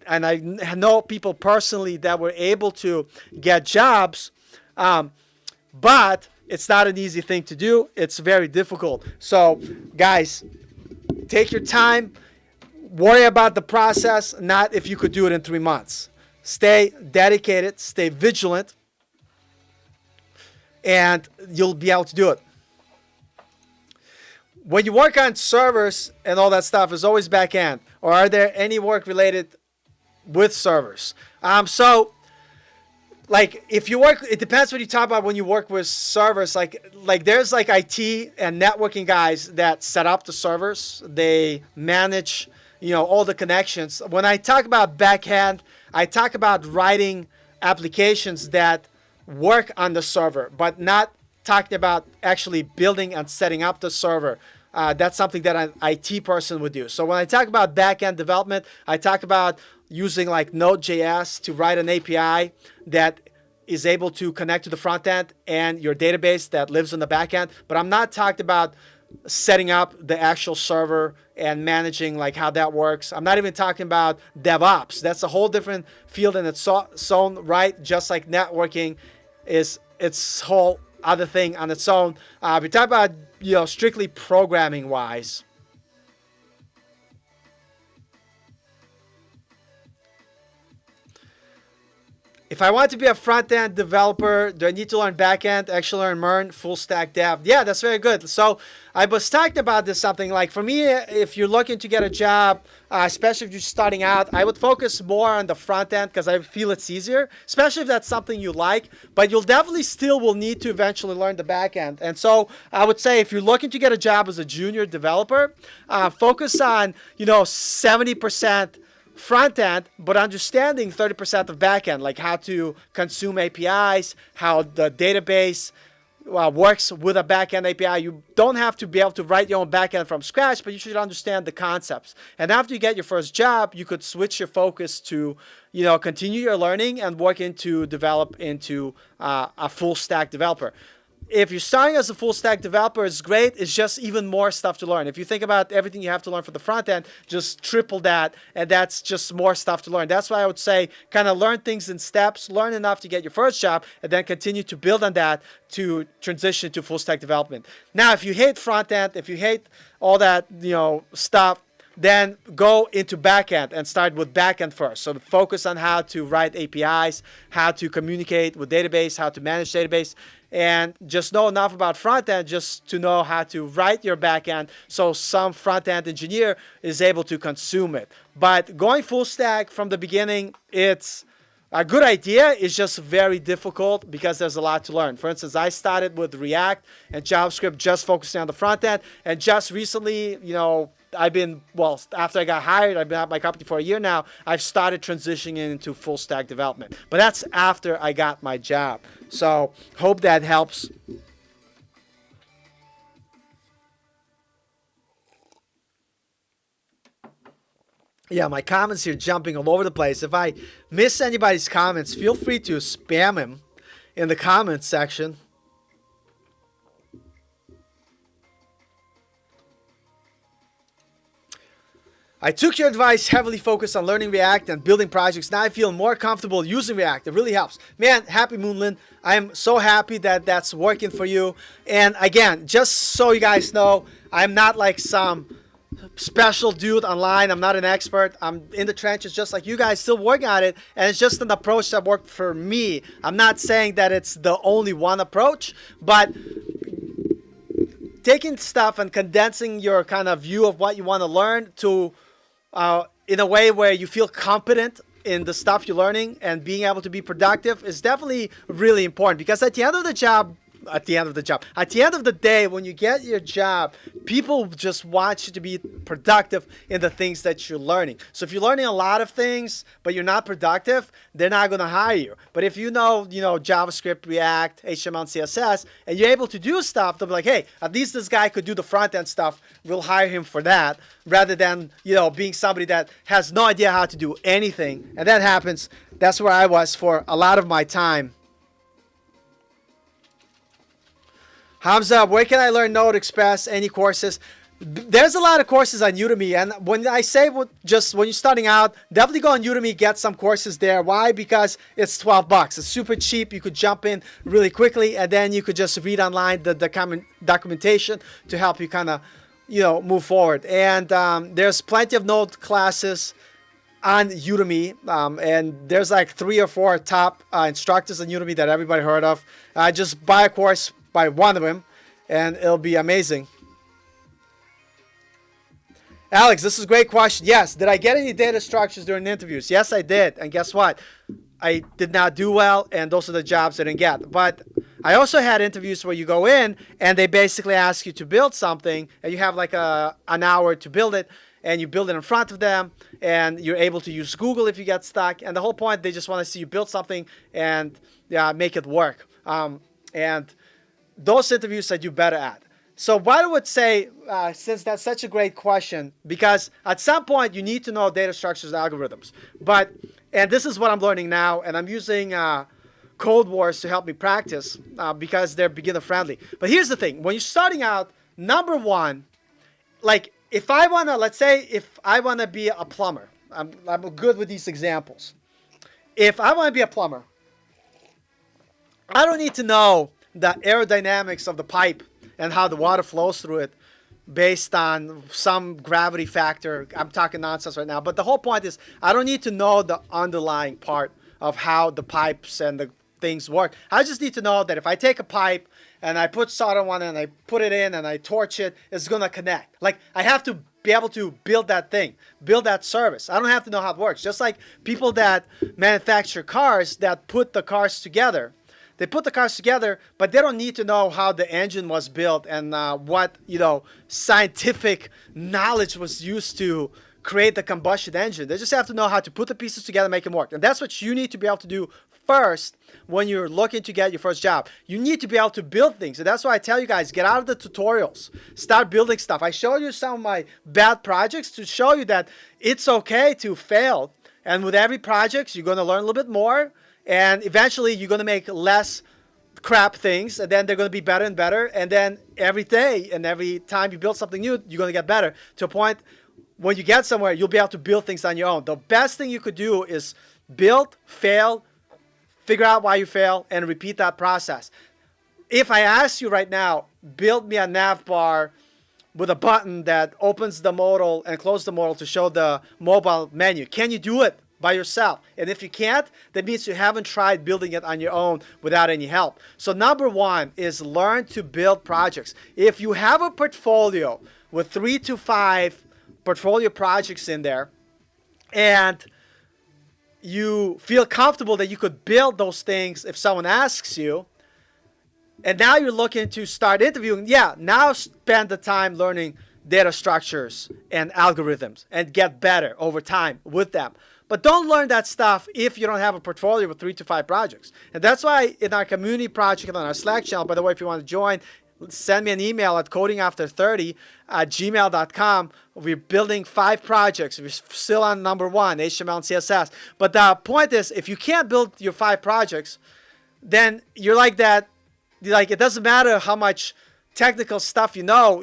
Speaker 2: and I know people personally that were able to get jobs, but it's not an easy thing to do. It's very difficult. So guys, take your time, worry about the process, not if you could do it in 3 months. Stay dedicated, stay vigilant, and you'll be able to do it. When you work on servers and all that stuff, is always back end, or are there any work related with servers? So like if you work, it depends what you talk about when you work with servers. Like there's like IT and networking guys that set up the servers. They manage, all the connections. When I talk about backend, I talk about writing applications that work on the server, but not talking about actually building and setting up the server. That's something that an IT person would do. So when I talk about backend development, I talk about using like Node.js to write an API that is able to connect to the front end and your database that lives on the back end. But I'm not talking about setting up the actual server and managing like how that works. I'm not even talking about DevOps. That's a whole different field in its own right, just like networking is its whole other thing on its own. If you talk about, strictly programming wise, if I want to be a front-end developer, do I need to learn back-end, actually learn full stack dev? Yeah, that's very good. So I was talking about this something like, for me, if you're looking to get a job, especially if you're starting out, I would focus more on the front end because I feel it's easier, especially if that's something you like. But you'll definitely still will need to eventually learn the back end. And so I would say if you're looking to get a job as a junior developer, focus on, 70% front end, but understanding 30% of back end, like how to consume APIs, how the database works with a back end API. You don't have to be able to write your own back end from scratch, but you should understand the concepts. And after you get your first job, you could switch your focus to, continue your learning and work into develop into a full stack developer. If you're starting as a full stack developer, it's great. It's just even more stuff to learn. If you think about everything you have to learn for the front end, just triple that, and that's just more stuff to learn. That's why I would say kind of learn things in steps, learn enough to get your first job, and then continue to build on that to transition to full stack development. Now, if you hate front end, if you hate all that, stuff, then go into backend and start with backend first. So focus on how to write APIs, how to communicate with database, how to manage database, and just know enough about front end just to know how to write your backend so some front end engineer is able to consume it. But going full stack from the beginning, it's a good idea. It's just very difficult because there's a lot to learn. For instance, I started with React and JavaScript just focusing on the front end, and just recently, after I got hired, I've been at my company for a year now, I've started transitioning into full stack development. But that's after I got my job. So hope that helps. Yeah, my comments here jumping all over the place. If I miss anybody's comments, feel free to spam him in the comments section. I took your advice, heavily focused on learning React and building projects. Now I feel more comfortable using React. It really helps. Man, happy Moonlin. I am so happy that that's working for you. And again, just so you guys know, I'm not like some special dude online. I'm not an expert. I'm in the trenches just like you guys, still working on it. And it's just an approach that worked for me. I'm not saying that it's the only one approach, but taking stuff and condensing your kind of view of what you want to learn to in a way where you feel competent in the stuff you're learning and being able to be productive is definitely really important, because at the end of the day, when you get your job, people just want you to be productive in the things that you're learning. So if you're learning a lot of things, but you're not productive, they're not going to hire you. But if you know JavaScript, React, HTML, and CSS, and you're able to do stuff, they'll be like, hey, at least this guy could do the front end stuff. We'll hire him for that, rather than, being somebody that has no idea how to do anything. And that happens. That's where I was for a lot of my time. Hamza, where can I learn Node, Express, any courses? There's a lot of courses on Udemy, and when I say when you're starting out, definitely go on Udemy, get some courses there. Why? Because it's $12. It's super cheap. You could jump in really quickly, and then you could just read online the documentation to help you kind of, move forward. And there's plenty of Node classes on Udemy, and there's like 3 or 4 top instructors on Udemy that everybody heard of. Just buy a course by one of them, and it'll be amazing. Alex, this is a great question. Yes, did I get any data structures during interviews? Yes, I did. And guess what? I did not do well, and those are the jobs I didn't get. But I also had interviews where you go in, and they basically ask you to build something, and you have like an hour to build it, and you build it in front of them, and you're able to use Google if you get stuck. And the whole point, they just want to see you build something and make it work. And those interviews I do better at. So what I would say, since that's such a great question, because at some point you need to know data structures and algorithms. And this is what I'm learning now, and I'm using Code Wars to help me practice because they're beginner friendly. But here's the thing: when you're starting out, number one, like if I wanna be a plumber, I'm good with these examples. If I want to be a plumber, I don't need to know the aerodynamics of the pipe and how the water flows through it based on some gravity factor. I'm talking nonsense right now. But the whole point is I don't need to know the underlying part of how the pipes and the things work. I just need to know that if I take a pipe and I put solder on one and I put it in and I torch it, it's going to connect. Like I have to be able to build that thing, build that service. I don't have to know how it works. Just like people that manufacture cars that put the cars together. They put the cars together, but they don't need to know how the engine was built and what scientific knowledge was used to create the combustion engine. They just have to know how to put the pieces together and make them work. And that's what you need to be able to do first when you're looking to get your first job. You need to be able to build things. And that's why I tell you guys, get out of the tutorials. Start building stuff. I showed you some of my bad projects to show you that it's okay to fail. And with every project, you're going to learn a little bit more. And eventually you're going to make less crap things, and then they're going to be better and better. And then every day and every time you build something new, you're going to get better to a point when you get somewhere, you'll be able to build things on your own. The best thing you could do is build, fail, figure out why you fail, and repeat that process. If I ask you right now, build me a nav bar with a button that opens the modal and closes the modal to show the mobile menu, can you do it by yourself? And if you can't, that means you haven't tried building it on your own without any help. So number one is learn to build projects. If you have a portfolio with 3 to 5 portfolio projects in there, and you feel comfortable that you could build those things if someone asks you, and now you're looking to start interviewing, now spend the time learning data structures and algorithms and get better over time with them. But don't learn that stuff if you don't have a portfolio with 3 to 5 projects. And that's why in our community project on our Slack channel, by the way, if you want to join, send me an email at codingafter30@gmail.com. We're building 5 projects. We're still on number 1, HTML and CSS. But the point is, if you can't build your 5 projects, then you're like that. Like, it doesn't matter how much technical stuff you know,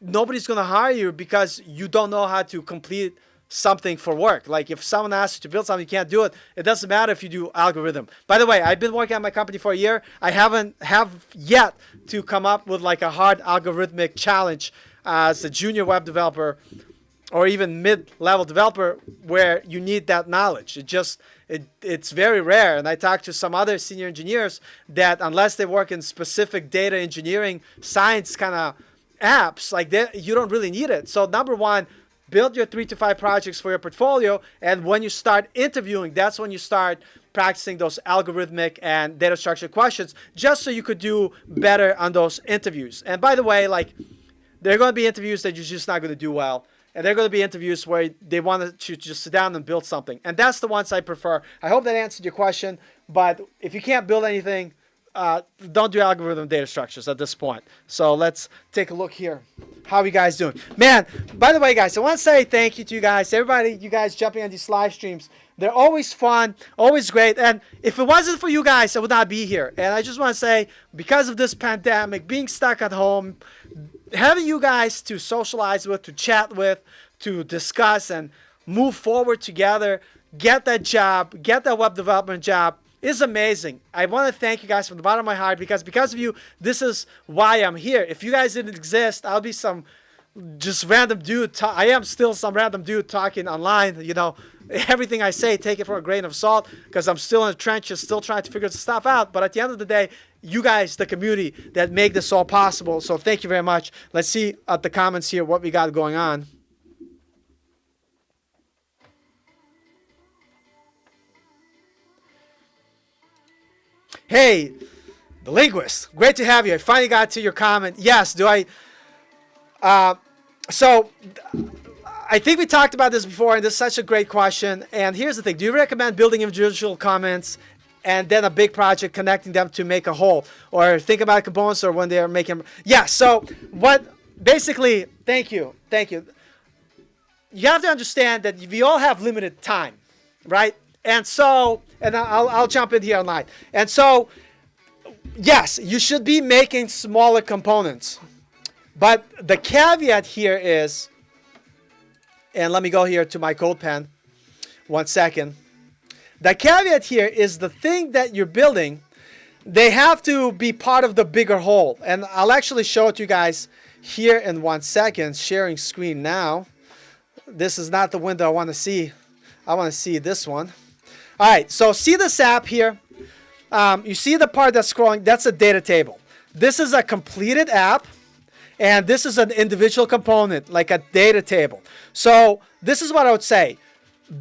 Speaker 2: nobody's going to hire you because you don't know how to complete something for work. Like if someone asks you to build something, you can't do it. It doesn't matter if you do algorithm. By the way, I've been working at my company for a year. I have yet to come up with like a hard algorithmic challenge as a junior web developer or even mid-level developer where you need that knowledge. It's very rare. And I talked to some other senior engineers that unless they work in specific data engineering, science kind of apps, like that, you don't really need it. So number one, build your 3 to 5 projects for your portfolio. And when you start interviewing, that's when you start practicing those algorithmic and data structure questions, just so you could do better on those interviews. And by the way, like there are going to be interviews that you're just not going to do well. And there are going to be interviews where they want to just sit down and build something. And that's the ones I prefer. I hope that answered your question. But if you can't build anything, don't do algorithm data structures at this point. So let's take a look here. How are you guys doing? Man, by the way, guys, I want to say thank you to you guys. Everybody, you guys jumping on these live streams. They're always fun, always great. And if it wasn't for you guys, I would not be here. And I just want to say, because of this pandemic, being stuck at home, having you guys to socialize with, to chat with, to discuss and move forward together, get that job, get that web development job is amazing. I want to thank you guys from the bottom of my heart because of you, this is why I'm here. If you guys didn't exist, I'll be some just random dude. I am still some random dude talking online. You know, everything I say, take it for a grain of salt because I'm still in the trenches, still trying to figure this stuff out. But at the end of the day, you guys, the community that make this all possible. So thank you very much. Let's see at the comments here what we got going on. Hey, the linguist, great to have you. I finally got to your comment. Yes, do I? So I think we talked about this before, and this is such a great question. And here's the thing. Do you recommend building individual comments and then a big project connecting them to make a whole? Or think about components or when they're making... Yeah, so what... Basically, thank you. You have to understand that we all have limited time, right? And so... And I'll jump in here online. And so, yes, you should be making smaller components. But the caveat here is, and let me go here to my code pen. 1 second. The caveat here is the thing that you're building, they have to be part of the bigger whole. And I'll actually show it to you guys here in 1 second. Sharing screen now. This is not the window I want to see. I want to see this one. All right, so see this app here? You see the part that's scrolling? That's a data table. This is a completed app, and this is an individual component, like a data table. So this is what I would say.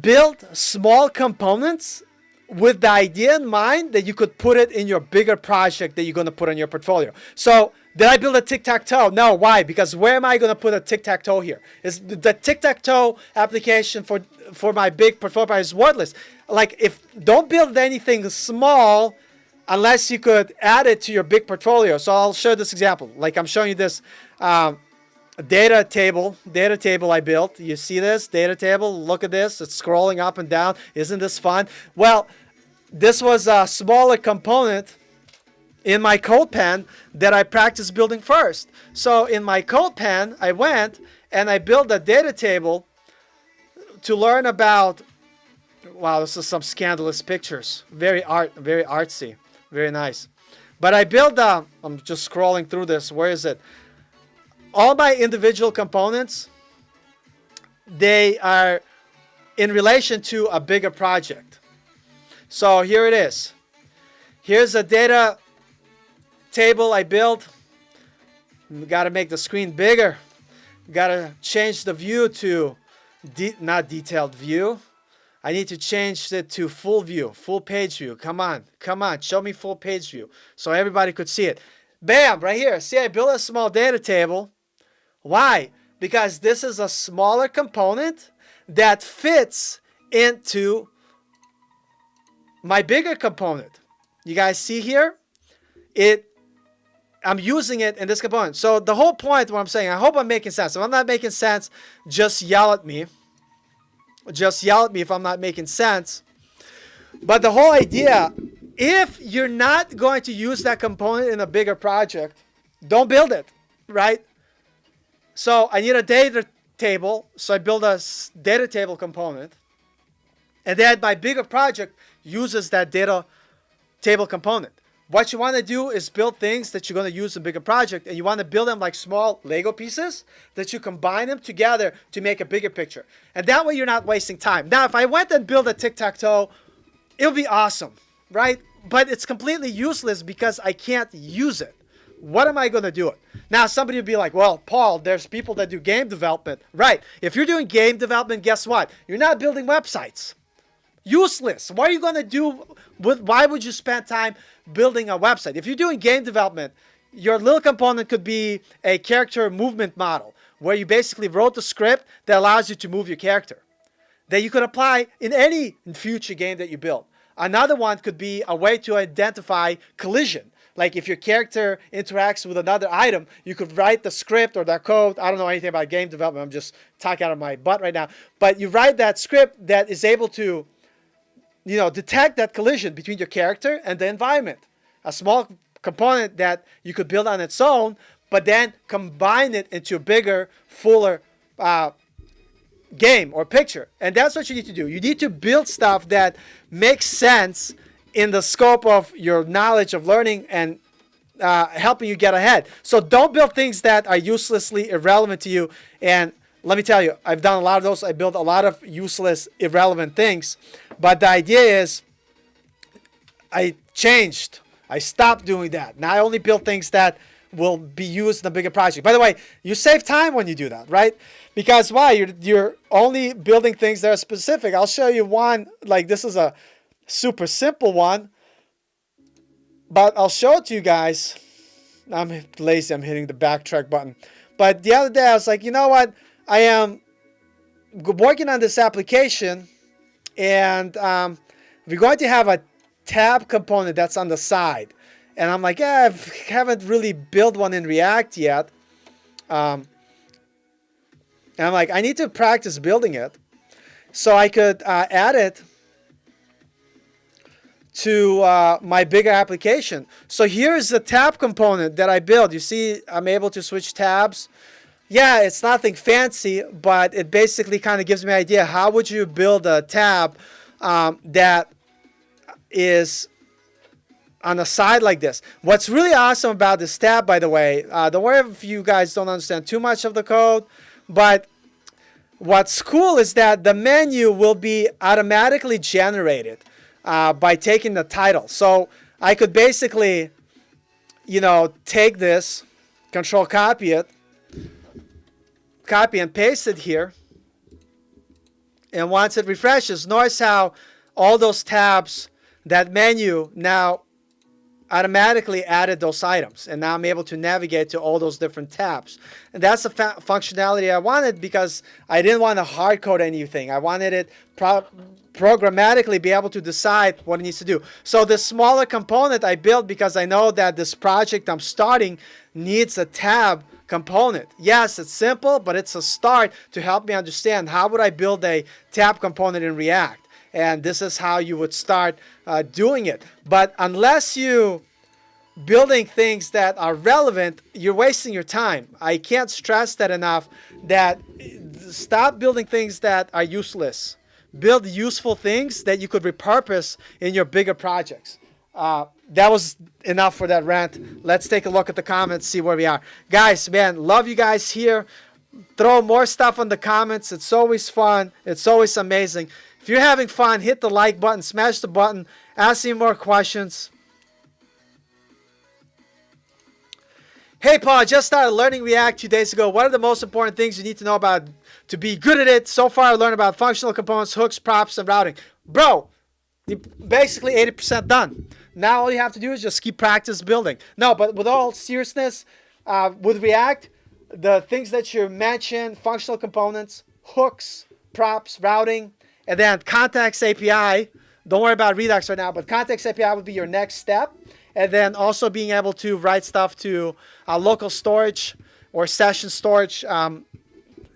Speaker 2: Build small components with the idea in mind that you could put it in your bigger project that you're going to put on your portfolio. So did I build a tic-tac-toe? No. Why? Because where am I going to put a tic-tac-toe here? Is the tic-tac-toe application for my big portfolio is worthless. Like, don't build anything small unless you could add it to your big portfolio. So I'll show this example. Like I'm showing you this data table I built. You see this data table? Look at this. It's scrolling up and down. Isn't this fun? Well, this was a smaller component in my code pen that I practiced building first. So in my code pen, I went and I built a data table to learn about. Wow, this is some scandalous pictures. Very artsy, very nice. But I built I'm just scrolling through this. Where is it? All my individual components, they are in relation to a bigger project. So here it is. Here's a data table I built. We got to make the screen bigger. We got to change the view to not detailed view. I need to change it to full view, full page view. Come on, show me full page view so everybody could see it. Bam, right here. See, I built a small data table. Why? Because this is a smaller component that fits into my bigger component. You guys see here? I'm using it in this component. So the whole point, what I'm saying, I hope I'm making sense. If I'm not making sense, just yell at me. Just yell at me if I'm not making sense. But the whole idea, if you're not going to use that component in a bigger project, don't build it, right? So I need a data table. So I build a data table component. And then my bigger project uses that data table component. What you want to do is build things that you're going to use in a bigger project, and you want to build them like small Lego pieces that you combine them together to make a bigger picture. And that way you're not wasting time. Now, if I went and built a tic-tac-toe, it would be awesome, right? But it's completely useless because I can't use it. What am I going to do it? Now, somebody would be like, well, Paul, there's people that do game development. Right. If you're doing game development, guess what? You're not building websites. Useless. What are you going to do why would you spend time building a website? If you're doing game development, your little component could be a character movement model where you basically wrote the script that allows you to move your character that you could apply in any future game that you build. Another one could be a way to identify collision. Like if your character interacts with another item, you could write the script or the code. I don't know anything about game development. I'm just talking out of my butt right now. But you write that script that is able to detect that collision between your character and the environment. A small component that you could build on its own, but then combine it into a bigger, fuller game or picture. And that's what you need to do. You need to build stuff that makes sense in the scope of your knowledge of learning and helping you get ahead. So don't build things that are uselessly irrelevant to you. And let me tell you, I've done a lot of those. I built a lot of useless, irrelevant things. But the idea is I changed. I stopped doing that. Now I only build things that will be used in a bigger project. By the way, you save time when you do that, right? Because why? You're only building things that are specific. I'll show you one. Like this is a super simple one. But I'll show it to you guys. I'm lazy. I'm hitting the backtrack button. But the other day I was like, you know what? I am working on this application, and we're going to have a tab component that's on the side. And I'm like, yeah, I haven't really built one in React yet. And I'm like, I need to practice building it so I could add it to my bigger application. So here's the tab component that I built. You see, I'm able to switch tabs. Yeah, it's nothing fancy, but it basically kind of gives me an idea. How would you build a tab that is on a side like this? What's really awesome about this tab, by the way, don't worry if you guys don't understand too much of the code, but what's cool is that the menu will be automatically generated by taking the title. So I could basically, take this, control copy it, copy and paste it here. And once it refreshes, notice how all those tabs, that menu now automatically added those items. And now I'm able to navigate to all those different tabs. And that's the functionality I wanted because I didn't want to hard code anything. I wanted it programmatically be able to decide what it needs to do. So the smaller component I built because I know that this project I'm starting needs a tab component. Yes, it's simple, but it's a start to help me understand how would I build a tab component in React. And this is how you would start doing it. But unless you building things that are relevant, you're wasting your time. I can't stress that enough, that stop building things that are useless. Build useful things that you could repurpose in your bigger projects. That was enough for that rant. Let's take a look at the comments, see where we are. Guys, man, love you guys here. Throw more stuff in the comments. It's always fun. It's always amazing. If you're having fun, hit the like button, smash the button, ask me more questions. Hey, Paul, I just started learning React 2 days ago. What are the most important things you need to know about to be good at it? So far, I learned about functional components, hooks, props, and routing. Bro, you're basically 80% done. Now all you have to do is just keep practice building. No, but with all seriousness, with React, the things that you mentioned, functional components, hooks, props, routing, and then context API. Don't worry about Redux right now, but context API would be your next step. And then also being able to write stuff to local storage or session storage.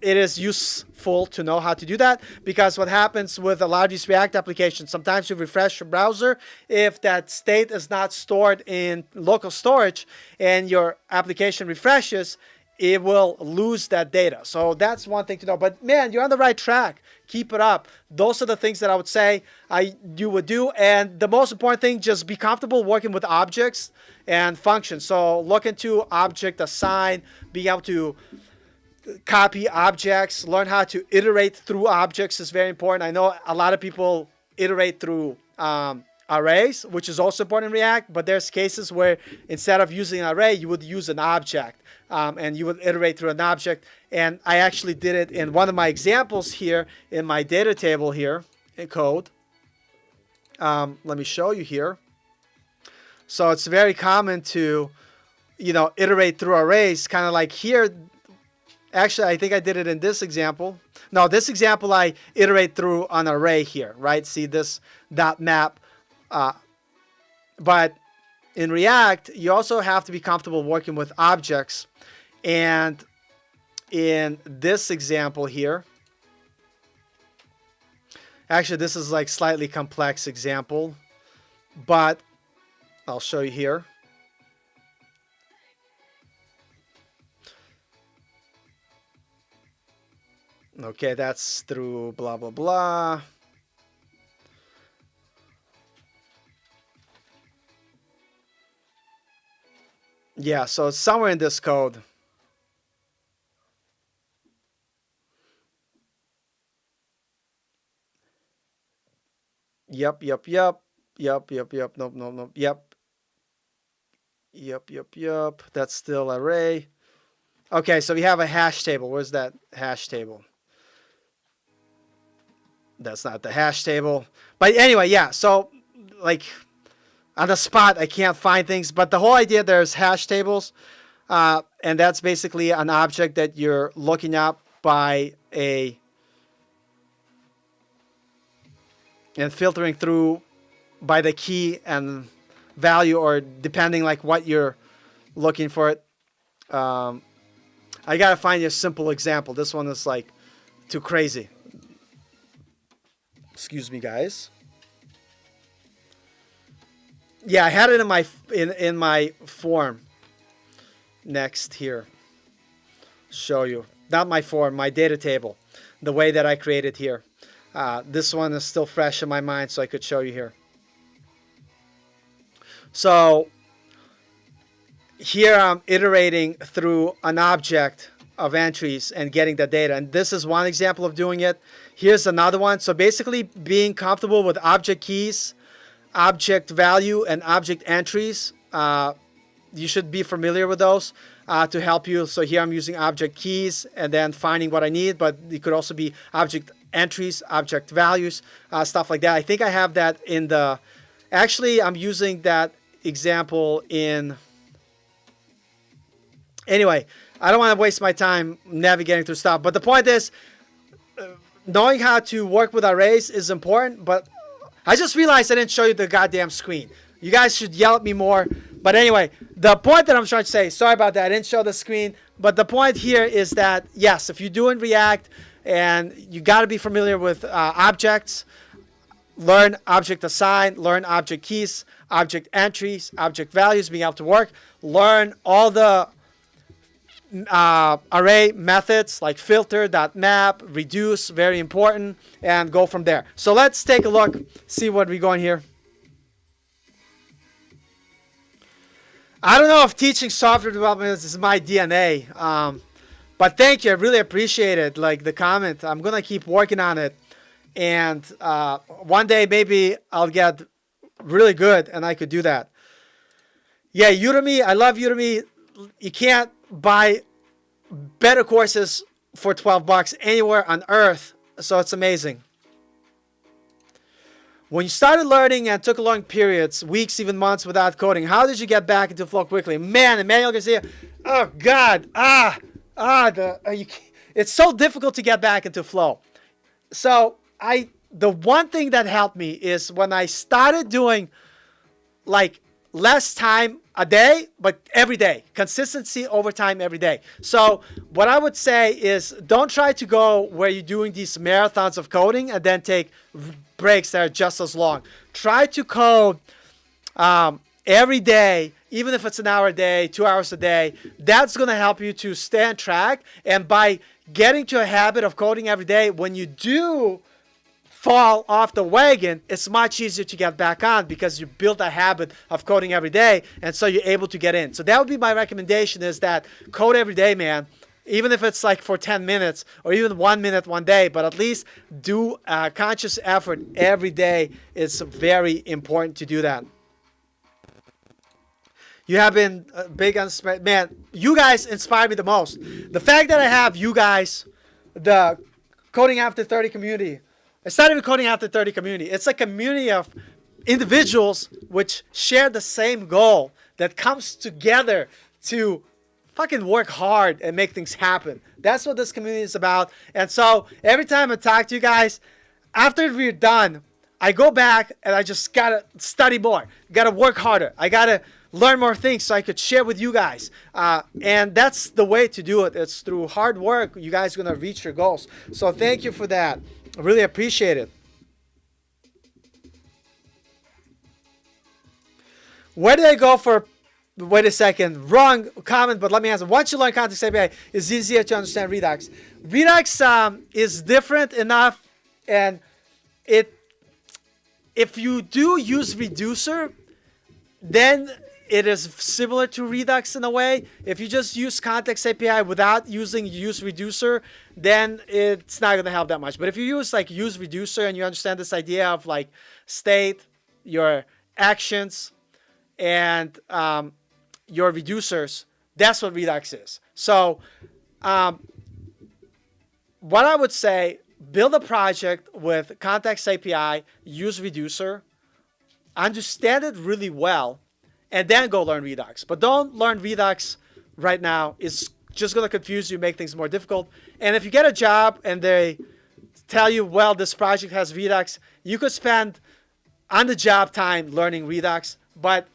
Speaker 2: It is useful to know how to do that, because what happens with a lot of these React applications, sometimes you refresh your browser. If that state is not stored in local storage and your application refreshes, it will lose that data. So that's one thing to know. But man, you're on the right track. Keep it up. Those are the things that I would say you would do. And the most important thing, just be comfortable working with objects and functions. So look into object assign, being able to copy objects, learn how to iterate through objects is very important. I know a lot of people iterate through arrays, which is also important in React, but there's cases where instead of using an array, you would use an object, and you would iterate through an object. And I actually did it in one of my examples here in my data table here in code. Let me show you here. So it's very common to, iterate through arrays, kind of like here. Actually, I think I did it in this example. No, this example I iterate through an array here, right? See this dot map. But in React, you also have to be comfortable working with objects. And in this example here, actually, this is like slightly complex example, but I'll show you here. Okay, that's through blah, blah, blah. Yeah, so it's somewhere in this code. Yep. Nope. Yep. That's still array. Okay, so we have a hash table. Where's that hash table? That's not the hash table. But anyway, yeah, so like on the spot, I can't find things. But the whole idea, there's hash tables. And that's basically an object that you're looking up by and filtering through by the key and value, or depending like what you're looking for it. I gotta find you a simple example. This one is like too crazy. Excuse me, guys. Yeah, I had it in my form. Next here, show you, not my form, my data table, the way that I created here. This one is still fresh in my mind, so I could show you here. So here I'm iterating through an object of entries and getting the data. And this is one example of doing it. Here's another one. So basically being comfortable with object keys, object value, and object entries. You should be familiar with those to help you. So here I'm using object keys and then finding what I need, but it could also be object entries, object values, stuff like that. I think I have that in the, actually I'm using that example in, anyway, I don't want to waste my time navigating through stuff, but the point is, knowing how to work with arrays is important, but I just realized I didn't show you the goddamn screen. You guys should yell at me more. But anyway, the point that I'm trying to say, sorry about that, I didn't show the screen, but the point here is that, yes, if you're doing React and you got to be familiar with objects, learn object assign, learn object keys, object entries, object values, being able to work, learn all the array methods like filter, .map, reduce, very important, and go from there. So let's take a look, see what we're going here. I don't know if teaching software development is my DNA, but thank you. I really appreciate it. Like the comment, I'm gonna keep working on it, and one day maybe I'll get really good and I could do that. Yeah, Udemy. I love Udemy. You can't buy better courses for $12 anywhere on earth, so it's amazing. When you started learning and took long periods, weeks, even months without coding, how did you get back into flow quickly? Man, Emmanuel Garcia, oh God, it's so difficult to get back into flow. So the one thing that helped me is when I started doing like less time a day, but every day, consistency over time every day. So what I would say is don't try to go where you're doing these marathons of coding and then take breaks that are just as long. Try to code every day even if it's an hour a day, 2 hours a day, that's going to help you to stay on track. And by getting to a habit of coding every day, when you do fall off the wagon, it's much easier to get back on because you build a habit of coding every day, and so you're able to get in. So that would be my recommendation, is that code every day, man. Even if it's like for 10 minutes or even 1 minute one day, but at least do a conscious effort every day. It's very important to do that. You have been big on, man, you guys inspire me the most. The fact that I have you guys, the Coding After 30 community, it's not even Coding After 30 community. It's a community of individuals which share the same goal that comes together to fucking work hard and make things happen. That's what this community is about. And so every time I talk to you guys, after we're done, I go back and I just gotta study more, gotta work harder. I gotta learn more things so I could share with you guys. And that's the way to do it. It's through hard work. You guys are gonna reach your goals. So thank you for that. I really appreciate it. Where did I go for? Wait a second. Wrong comment, but let me answer. Once you learn Context API, it's easier to understand Redux. Redux is different enough, and if you do use Reducer, then it is similar to Redux in a way. If you just use Context API without use Reducer, then it's not going to help that much. But if you use Reducer and you understand this idea of like state, your actions, and your reducers, that's what Redux is. So what I would say, build a project with Context API, use Reducer, understand it really well, and then go learn Redux. But don't learn Redux right now. It's just going to confuse you, make things more difficult. And if you get a job and they tell you, well, this project has Redux, you could spend on-the-job time learning Redux, but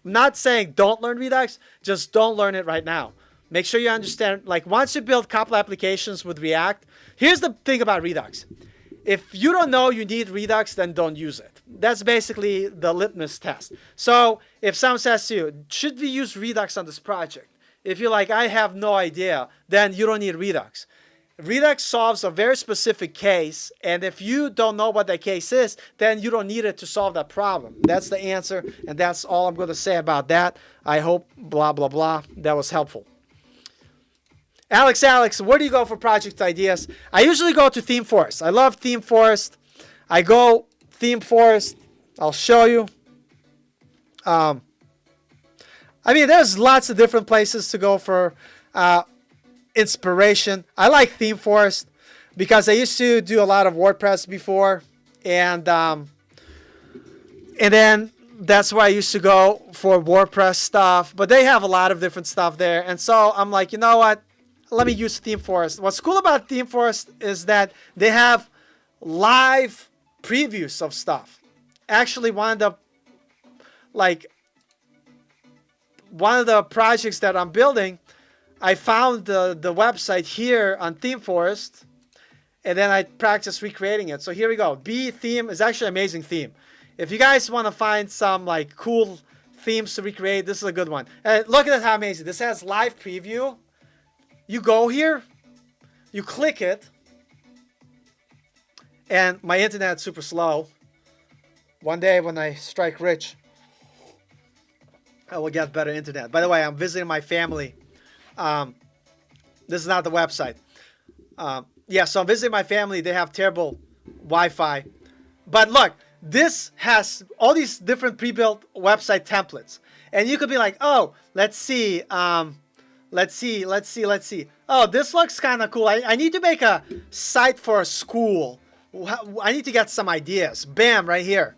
Speaker 2: I'm not saying don't learn Redux, just don't learn it right now. Make sure you understand, like once you build a couple applications with React, here's the thing about Redux. If you don't know you need Redux, then don't use it. That's basically the litmus test. So if someone says to you, should we use Redux on this project? If you're like, I have no idea, then you don't need Redux. Redux solves a very specific case, and if you don't know what that case is, then you don't need it to solve that problem. That's the answer, and that's all I'm going to say about that. I hope blah, blah, blah. That was helpful. Alex, where do you go for project ideas? I usually go to Theme Forest. I love Theme Forest. I go Theme Forest. I'll show you. I mean, there's lots of different places to go for inspiration. I like Theme Forest because I used to do a lot of WordPress before, and then that's where I used to go for WordPress stuff. But they have a lot of different stuff there, and so I'm like, you know what? Let me use Theme Forest. What's cool about Theme Forest is that they have live previews of stuff. Actually, one of the projects that I'm building, I found the website here on Theme Forest, and then I practiced recreating it. So here we go. B theme is actually an amazing theme. If you guys want to find some like cool themes to recreate, this is a good one. And look at how amazing. This has live preview. You go here, you click it, and my internet's super slow. One day when I strike rich, I will get better internet. By the way, I'm visiting my family. This is not the website. Yeah, so I'm visiting my family. They have terrible Wi-Fi. But look, this has all these different pre-built website templates. And you could be like, oh, let's see. Let's see. Oh, this looks kind of cool. I need to make a site for a school. I need to get some ideas. Bam, right here.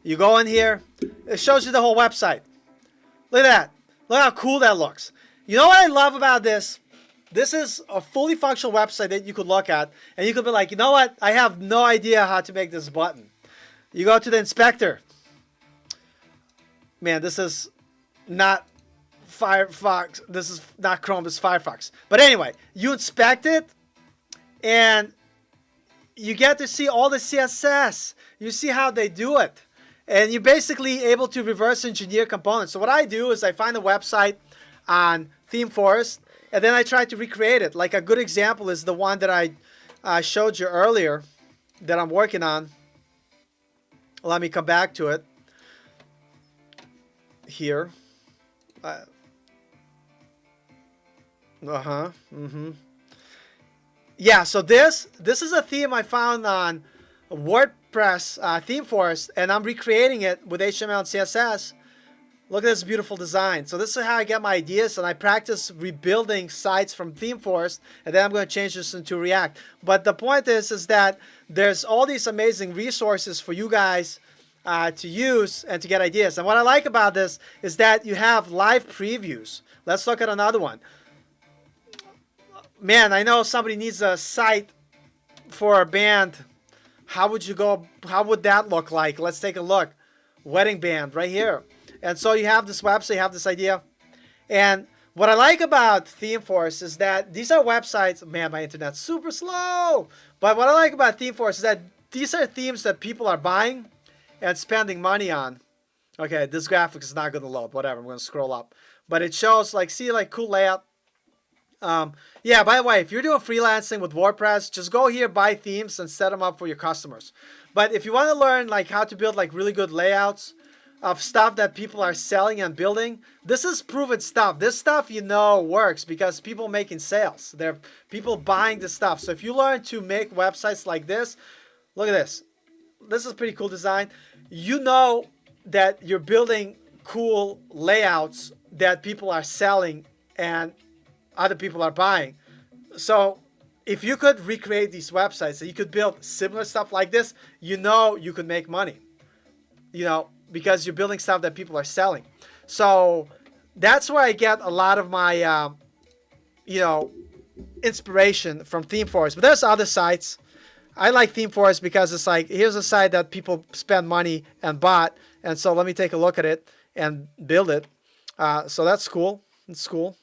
Speaker 2: You go in here. It shows you the whole website. Look at that. Look how cool that looks. You know what I love about this? This is a fully functional website that you could look at. And you could be like, you know what? I have no idea how to make this button. You go to the inspector. Man, this is not Firefox. This is not Chrome, it's Firefox. But anyway, you inspect it and you get to see all the CSS. You see how they do it. And you're basically able to reverse engineer components. So what I do is I find a website on ThemeForest, and then I try to recreate it. Like a good example is the one that I showed you earlier that I'm working on. Let me come back to it here. Yeah, so this is a theme I found on WordPress ThemeForest, and I'm recreating it with HTML and CSS. Look at this beautiful design. So this is how I get my ideas, and I practice rebuilding sites from ThemeForest, and then I'm going to change this into React. But the point is that there's all these amazing resources for you guys to use and to get ideas. And what I like about this is that you have live previews. Let's look at another one. Man, I know somebody needs a site for a band. How would you go? How would that look like? Let's take a look. Wedding band right here. And so you have this website, you have this idea. And what I like about ThemeForest is that these are websites. Man, my internet's super slow. But what I like about ThemeForest is that these are themes that people are buying and spending money on. Okay, this graphic is not going to load. Whatever, I'm going to scroll up. But it shows, like, see, like, cool layout. Yeah, by the way, if you're doing freelancing with WordPress, just go here, buy themes, and set them up for your customers. But if you want to learn like how to build like really good layouts of stuff that people are selling and building, this is proven stuff. This stuff works because people making sales. There are people buying the stuff. So if you learn to make websites like this, look at this. This is a pretty cool design. You know that you're building cool layouts that people are selling and other people are buying. So if you could recreate these websites and you could build similar stuff like this, you could make money, because you're building stuff that people are selling. So that's where I get a lot of my, inspiration from ThemeForest. But there's other sites. I like ThemeForest because it's like, here's a site that people spend money and bought. And so let me take a look at it and build it. So that's cool. It's cool.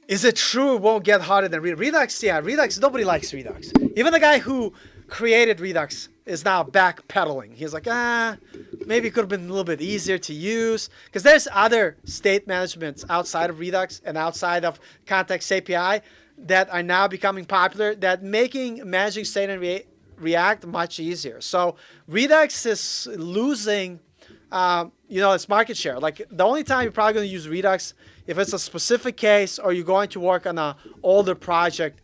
Speaker 2: Is it true it won't get harder than Redux? Yeah, Redux, nobody likes Redux. Even the guy who created Redux is now backpedaling. He's like, maybe it could have been a little bit easier to use. Because there's other state managements outside of Redux and outside of Context API that are now becoming popular that making managing state in React much easier. So Redux is losing its market share. Like the only time you're probably going to use Redux if it's a specific case or you're going to work on an older project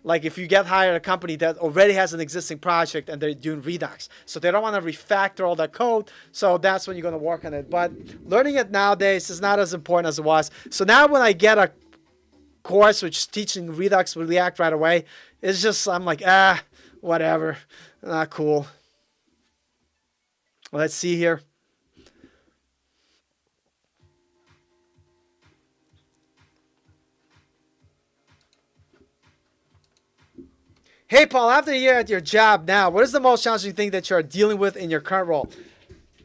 Speaker 2: like if you get hired at a company that already has an existing project and they're doing Redux. So they don't want to refactor all that code. So that's when you're going to work on it. But learning it nowadays is not as important as it was. So now when I get a course which is teaching Redux with React right away, it's just, I'm like, whatever. Not cool. Let's see here. Hey, Paul, after a year at your job now, what is the most challenging thing that you're dealing with in your current role?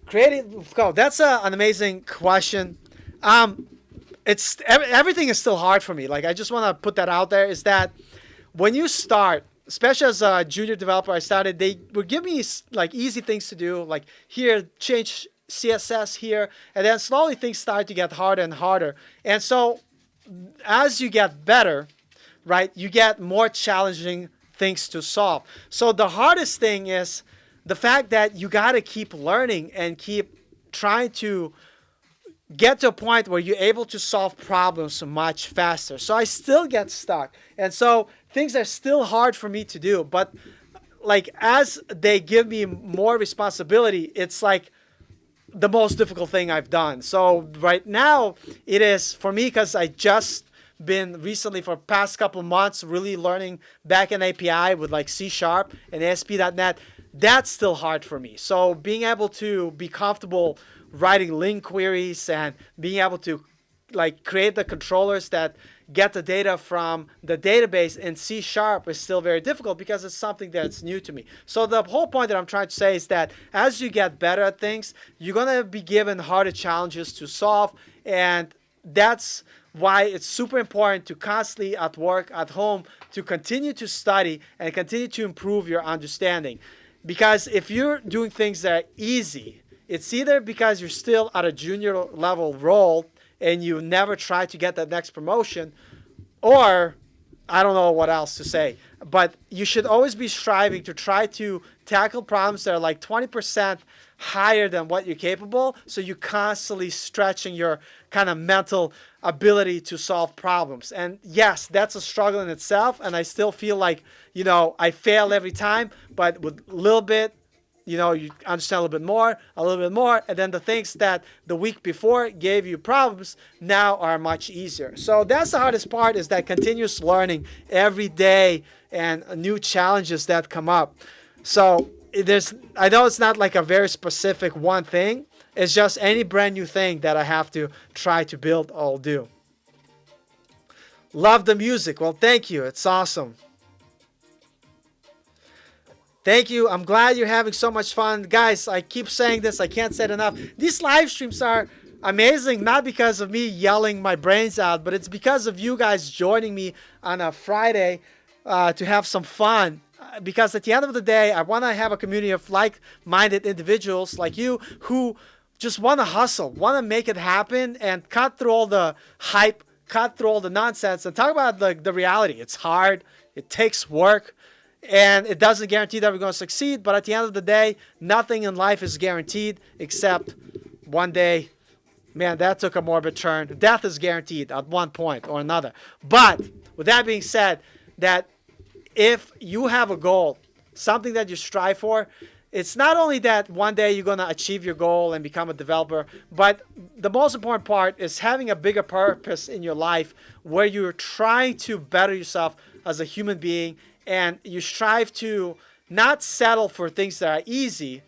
Speaker 2: Creating code. That's an amazing question. Everything is still hard for me. Like, I just want to put that out there, is that when you start, especially as a junior developer, they would give me like easy things to do, like here, change CSS here, and then slowly things start to get harder and harder. And so as you get better, right, you get more challenging things to solve. So the hardest thing is the fact that you got to keep learning and keep trying to get to a point where you're able to solve problems much faster. So I still get stuck. And so things are still hard for me to do. But like as they give me more responsibility, it's like the most difficult thing I've done. So right now it is for me, because I just been recently for past couple months really learning backend API with like C# and ASP.NET. That's still hard for me. So being able to be comfortable writing link queries and being able to like create the controllers that get the data from the database in C# is still very difficult because it's something that's new to me. So the whole point that I'm trying to say is that as you get better at things, you're going to be given harder challenges to solve. And that's why it's super important to constantly at work, at home, to continue to study and continue to improve your understanding. Because if you're doing things that are easy, it's either because you're still at a junior level role and you never try to get that next promotion, or I don't know what else to say. But you should always be striving to try to tackle problems that are like 20% higher than what you're capable, so you're constantly stretching your kind of mental ability to solve problems. And yes, that's a struggle in itself, and I still feel like, I fail every time, but with a little bit, you understand a little bit more, and then the things that the week before gave you problems now are much easier. So that's the hardest part, is that continuous learning every day and new challenges that come up. So I know it's not like a very specific one thing. It's just any brand new thing that I have to try to build, I'll do. Love the music. Well, thank you. It's awesome. Thank you. I'm glad you're having so much fun. Guys, I keep saying this. I can't say it enough. These live streams are amazing, not because of me yelling my brains out, but it's because of you guys joining me on a Friday to have some fun. Because at the end of the day, I want to have a community of like-minded individuals like you who just want to hustle, want to make it happen, and cut through all the hype, cut through all the nonsense, and talk about the reality. It's hard. It takes work. And it doesn't guarantee that we're going to succeed. But at the end of the day, nothing in life is guaranteed except one day. Man, that took a morbid turn. Death is guaranteed at one point or another. But with that being said, that if you have a goal, something that you strive for, it's not only that one day you're going to achieve your goal and become a developer, but the most important part is having a bigger purpose in your life where you're trying to better yourself as a human being, and you strive to not settle for things that are easy,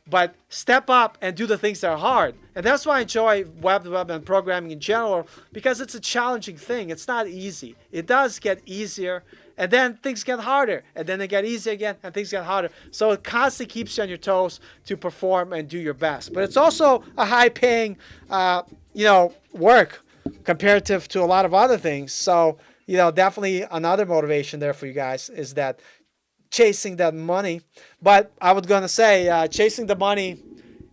Speaker 2: but step up and do the things that are hard. And that's why I enjoy web development and programming in general, because it's a challenging thing. It's not easy. It does get easier, and then things get harder, and then they get easier again, and things get harder. So it constantly keeps you on your toes to perform and do your best. But it's also a high-paying, work comparative to a lot of other things. So, definitely another motivation there for you guys is that chasing that money. But I was going to say, chasing the money,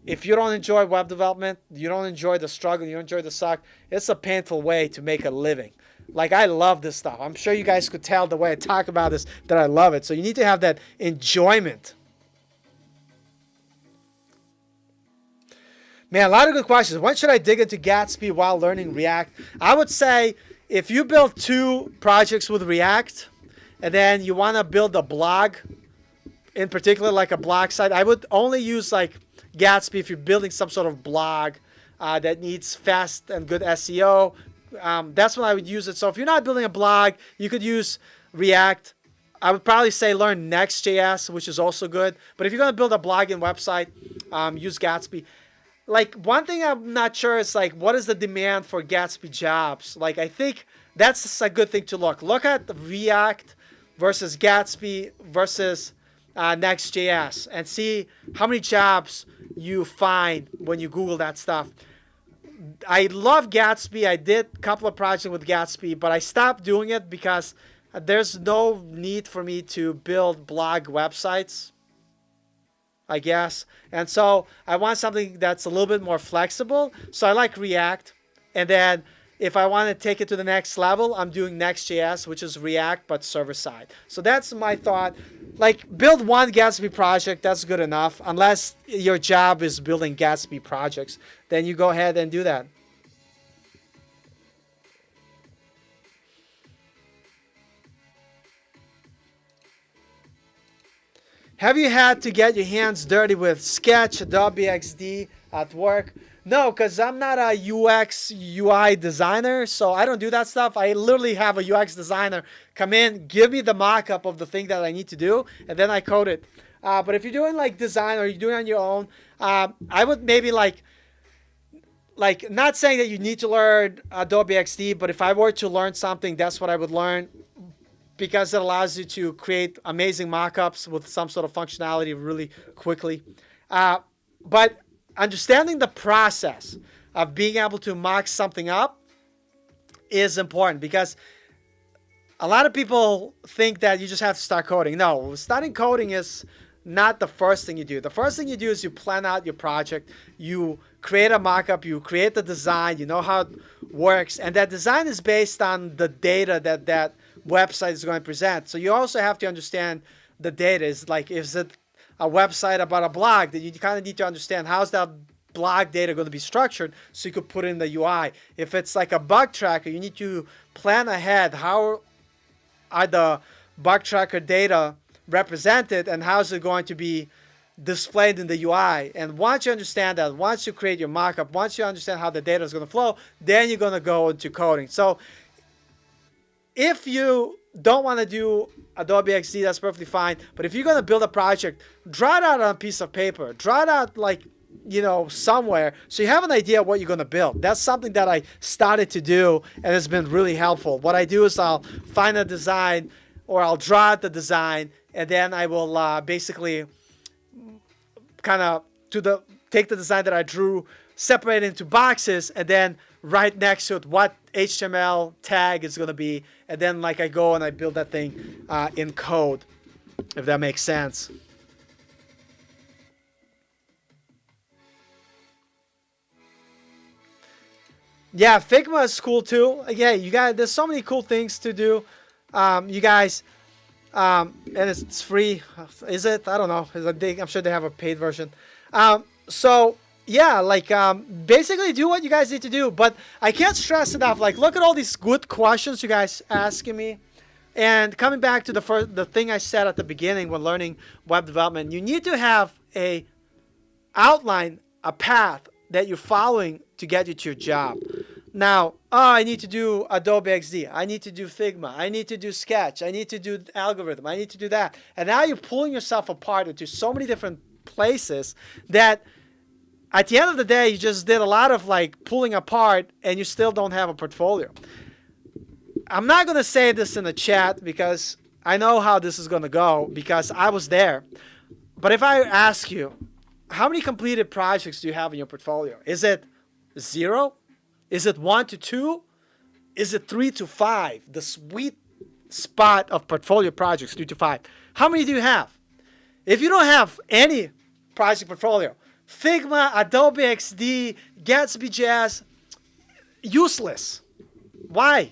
Speaker 2: if you don't enjoy web development, you don't enjoy the struggle, you don't enjoy the suck, it's a painful way to make a living. Like, I love this stuff. I'm sure you guys could tell the way I talk about this that I love it. So you need to have that enjoyment. Man, a lot of good questions. When should I dig into Gatsby while learning React? I would say if you build 2 projects with React, and then you want to build a blog, in particular like a blog site, I would only use like Gatsby if you're building some sort of blog that needs fast and good SEO. That's when I would use it. So if you're not building a blog, you could use React. I would probably say learn Next.js, which is also good. But if you're going to build a blog and website, use Gatsby. Like, one thing I'm not sure is, like, what is the demand for Gatsby jobs? Like, I think that's a good thing to look. Look at the React versus Gatsby versus Next.js and see how many jobs you find when you Google that stuff. I love Gatsby. I did a couple of projects with Gatsby, but I stopped doing it because there's no need for me to build blog websites, I guess. And so I want something that's a little bit more flexible. So I like React. And then if I want to take it to the next level, I'm doing Next.js, which is React, but server-side. So that's my thought. Like, build one Gatsby project, that's good enough. Unless your job is building Gatsby projects, then you go ahead and do that. Have you had to get your hands dirty with Sketch, Adobe XD at work? No, because I'm not a UX, UI designer, so I don't do that stuff. I literally have a UX designer come in, give me the mock-up of the thing that I need to do, and then I code it. But if you're doing like design or you're doing it on your own, I would maybe like not saying that you need to learn Adobe XD, but if I were to learn something, that's what I would learn, because it allows you to create amazing mock-ups with some sort of functionality really quickly. But understanding the process of being able to mock something up is important, because a lot of people think that you just have to start coding. No, starting coding is not the first thing you do. The first thing you do is you plan out your project, you create a mockup, you create the design, you know how it works, and that design is based on the data that that website is going to present. So you also have to understand the data. Is like, is it a website about a blog, that you kind of need to understand how's that blog data going to be structured so you could put in the UI. If it's like a bug tracker, you need to plan ahead. How are the bug tracker data represented, and how is it going to be displayed in the UI? And once you understand that, once you create your mockup, once you understand how the data is going to flow, then you're going to go into coding. So if you don't want to do Adobe XD, that's perfectly fine. But if you're going to build a project, draw it out on a piece of paper. Draw it out, like, you know, somewhere, so you have an idea of what you're going to build. That's something that I started to do, and it's been really helpful. What I do is I'll find a design, or I'll draw out the design, and then I will basically kind of take the design that I drew, separate it into boxes, and then write next to it what HTML tag is going to be, and then like I go and I build that thing in code, if that makes sense. Yeah, Figma is cool too. Yeah, you guys, there's so many cool things to do. You guys, and it's free. Is it? I don't know. I'm sure they have a paid version. So yeah, like basically do what you guys need to do. But I can't stress enough. Like, look at all these good questions you guys asking me. And coming back to the thing I said at the beginning when learning web development, you need to have a outline, a path that you're following to get you to your job. Now, I need to do Adobe XD. I need to do Figma. I need to do Sketch. I need to do algorithm. I need to do that. And now you're pulling yourself apart into so many different places that at the end of the day, you just did a lot of like pulling apart, and you still don't have a portfolio. I'm not going to say this in the chat because I know how this is going to go, because I was there. But if I ask you, how many completed projects do you have in your portfolio? Is it 0? Is it 1 to 2? Is it 3 to 5? The sweet spot of portfolio projects, 3 to 5. How many do you have? If you don't have any project portfolio, Figma, Adobe XD, Gatsby Jazz, useless. Why?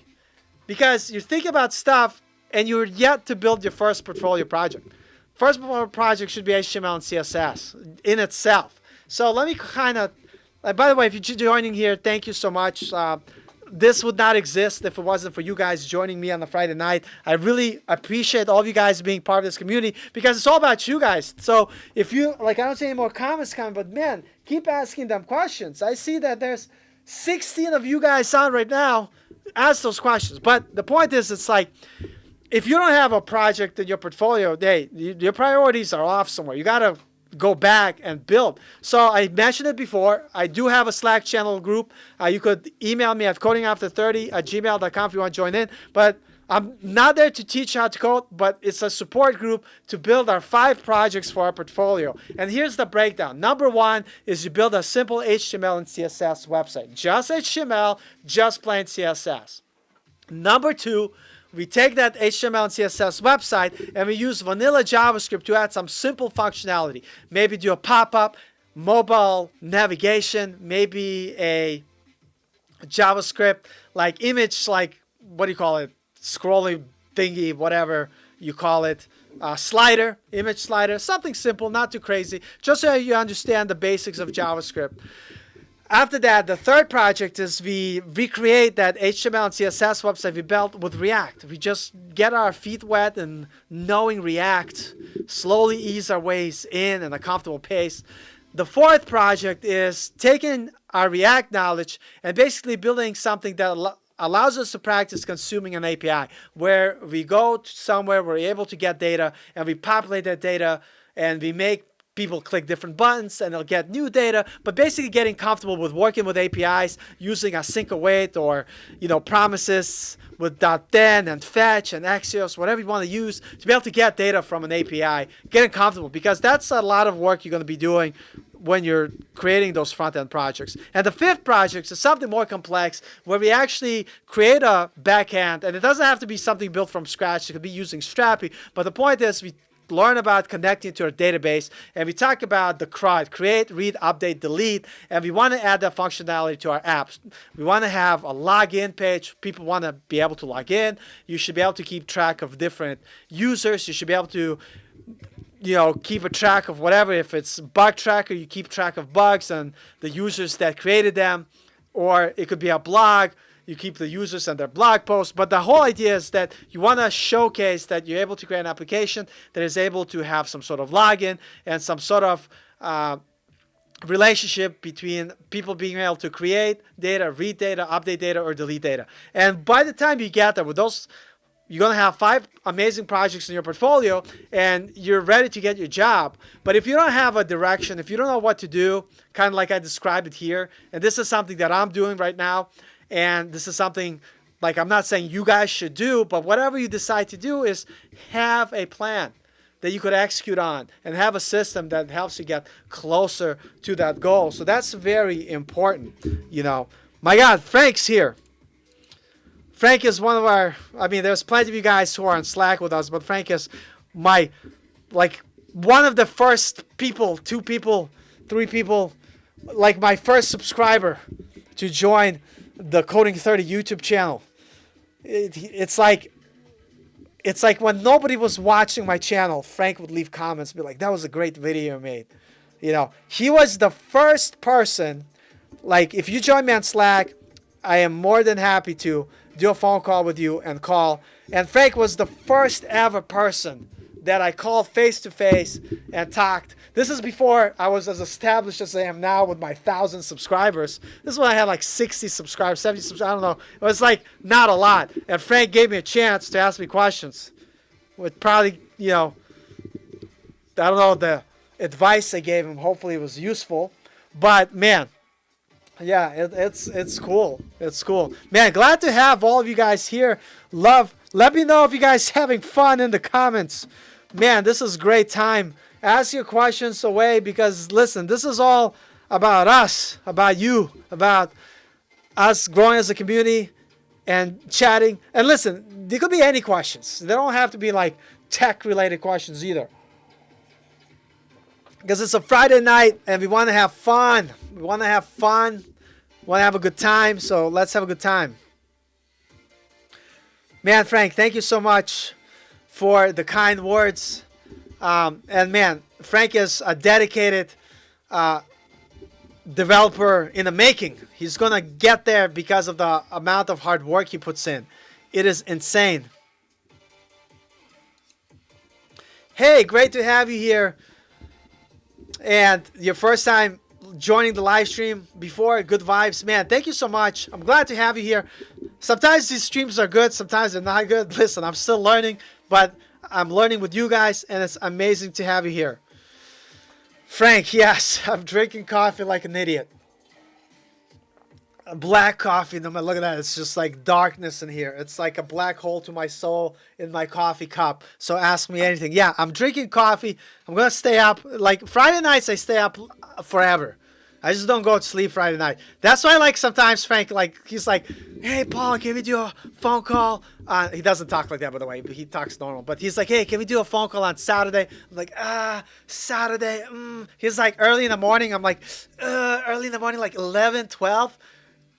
Speaker 2: Because you think about stuff and you're yet to build your first portfolio project. First portfolio project should be HTML and CSS in itself. So let me kind of, by the way, if you're joining here, thank you so much. This would not exist if it wasn't for you guys joining me on the Friday night. I really appreciate all of you guys being part of this community, because it's all about you guys. So if you, like, I don't see any more comments coming, but man, keep asking them questions. I see that there's 16 of you guys on right now. Ask those questions. But the point is, it's like, if you don't have a project in your portfolio, your priorities are off somewhere. You got to go back and build. So I mentioned it before. I do have a Slack channel group. You could email me at codingafter30@gmail.com if you want to join in. But I'm not there to teach how to code, but it's a support group to build our 5 projects for our portfolio. And here's the breakdown. Number 1 is you build a simple HTML and CSS website. Just HTML, just plain CSS. Number 2, we take that HTML and CSS website and we use vanilla JavaScript to add some simple functionality. Maybe do a pop-up, mobile navigation, maybe a JavaScript, like image, like, what do you call it? Scrolling thingy, whatever you call it. Slider, image slider, something simple, not too crazy, just so you understand the basics of JavaScript. After that, the third project is we recreate that HTML and CSS website we built with React. We just get our feet wet and knowing React, slowly ease our ways in a comfortable pace. The fourth project is taking our React knowledge and basically building something that allows us to practice consuming an API, where we go to somewhere, we're able to get data, and we populate that data, and we make people click different buttons and they'll get new data, but basically getting comfortable with working with APIs, using async await or, promises with .then and fetch and Axios, whatever you want to use to be able to get data from an API, getting comfortable, because that's a lot of work you're going to be doing when you're creating those front-end projects. And the fifth project is something more complex, where we actually create a backend, and it doesn't have to be something built from scratch. It could be using Strapi, but the point is we learn about connecting to our database, and we talk about the CRUD, create, read, update, delete, and we want to add that functionality to our apps. We want to have a login page. People want to be able to log in. You should be able to keep track of different users. You should be able to keep a track of whatever. If it's bug tracker, you keep track of bugs and the users that created them, or it could be a blog. You keep the users and their blog posts. But the whole idea is that you want to showcase that you're able to create an application that is able to have some sort of login and some sort of relationship between people being able to create data, read data, update data, or delete data. And by the time you get there with those, you're going to have 5 amazing projects in your portfolio and you're ready to get your job. But if you don't have a direction, if you don't know what to do, kind of like I described it here, and this is something that I'm doing right now, and this is something, like, I'm not saying you guys should do, but whatever you decide to do is have a plan that you could execute on and have a system that helps you get closer to that goal. So that's very important, My God, Frank's here. Frank is one of our, there's plenty of you guys who are on Slack with us, but Frank is one of the first people, 2 people, 3 people, my first subscriber to join the Coding 30 YouTube channel. It's like when nobody was watching my channel, Frank would leave comments, be like, that was a great video you made. He was the first person, if you join me on Slack, I am more than happy to do a phone call with you and call. And Frank was the first ever person that I called face to face and talked. This is before I was as established as I am now with my 1,000 subscribers. This is when I had 60 subscribers, 70 subscribers, I don't know. It was not a lot. And Frank gave me a chance to ask me questions with probably, I don't know, the advice I gave him. Hopefully it was useful. But man, yeah, it's cool. It's cool. Man, glad to have all of you guys here. Let me know if you guys having fun in the comments. Man, this is a great time. Ask your questions away, because listen, this is all about us, about you, about us growing as a community and chatting. And listen, there could be any questions. They don't have to be tech related questions either. Because it's a Friday night and we want to have fun. We want to have fun. We want to have a good time. So let's have a good time. Man, Frank, thank you so much for the kind words. And man, Frank is a dedicated developer in the making. He's going to get there because of the amount of hard work he puts in. It is insane. Hey, great to have you here. And your first time joining the live stream before, good vibes. Man, thank you so much. I'm glad to have you here. Sometimes these streams are good, sometimes they're not good. Listen, I'm still learning, but I'm learning with you guys, and it's amazing to have you here. Frank, yes, I'm drinking coffee like an idiot. Black coffee, no matter, look at that, it's just darkness in here. It's like a black hole to my soul in my coffee cup. So ask me anything. Yeah, I'm drinking coffee. I'm gonna stay up. Friday nights, I stay up forever. I just don't go to sleep Friday night. That's why sometimes Frank, he's like, hey Paul, can we do a phone call? He doesn't talk like that, by the way, but he talks normal. But he's like, hey, can we do a phone call on Saturday? I'm like, Saturday. He's early in the morning. I'm like, early in the morning, 11, 12.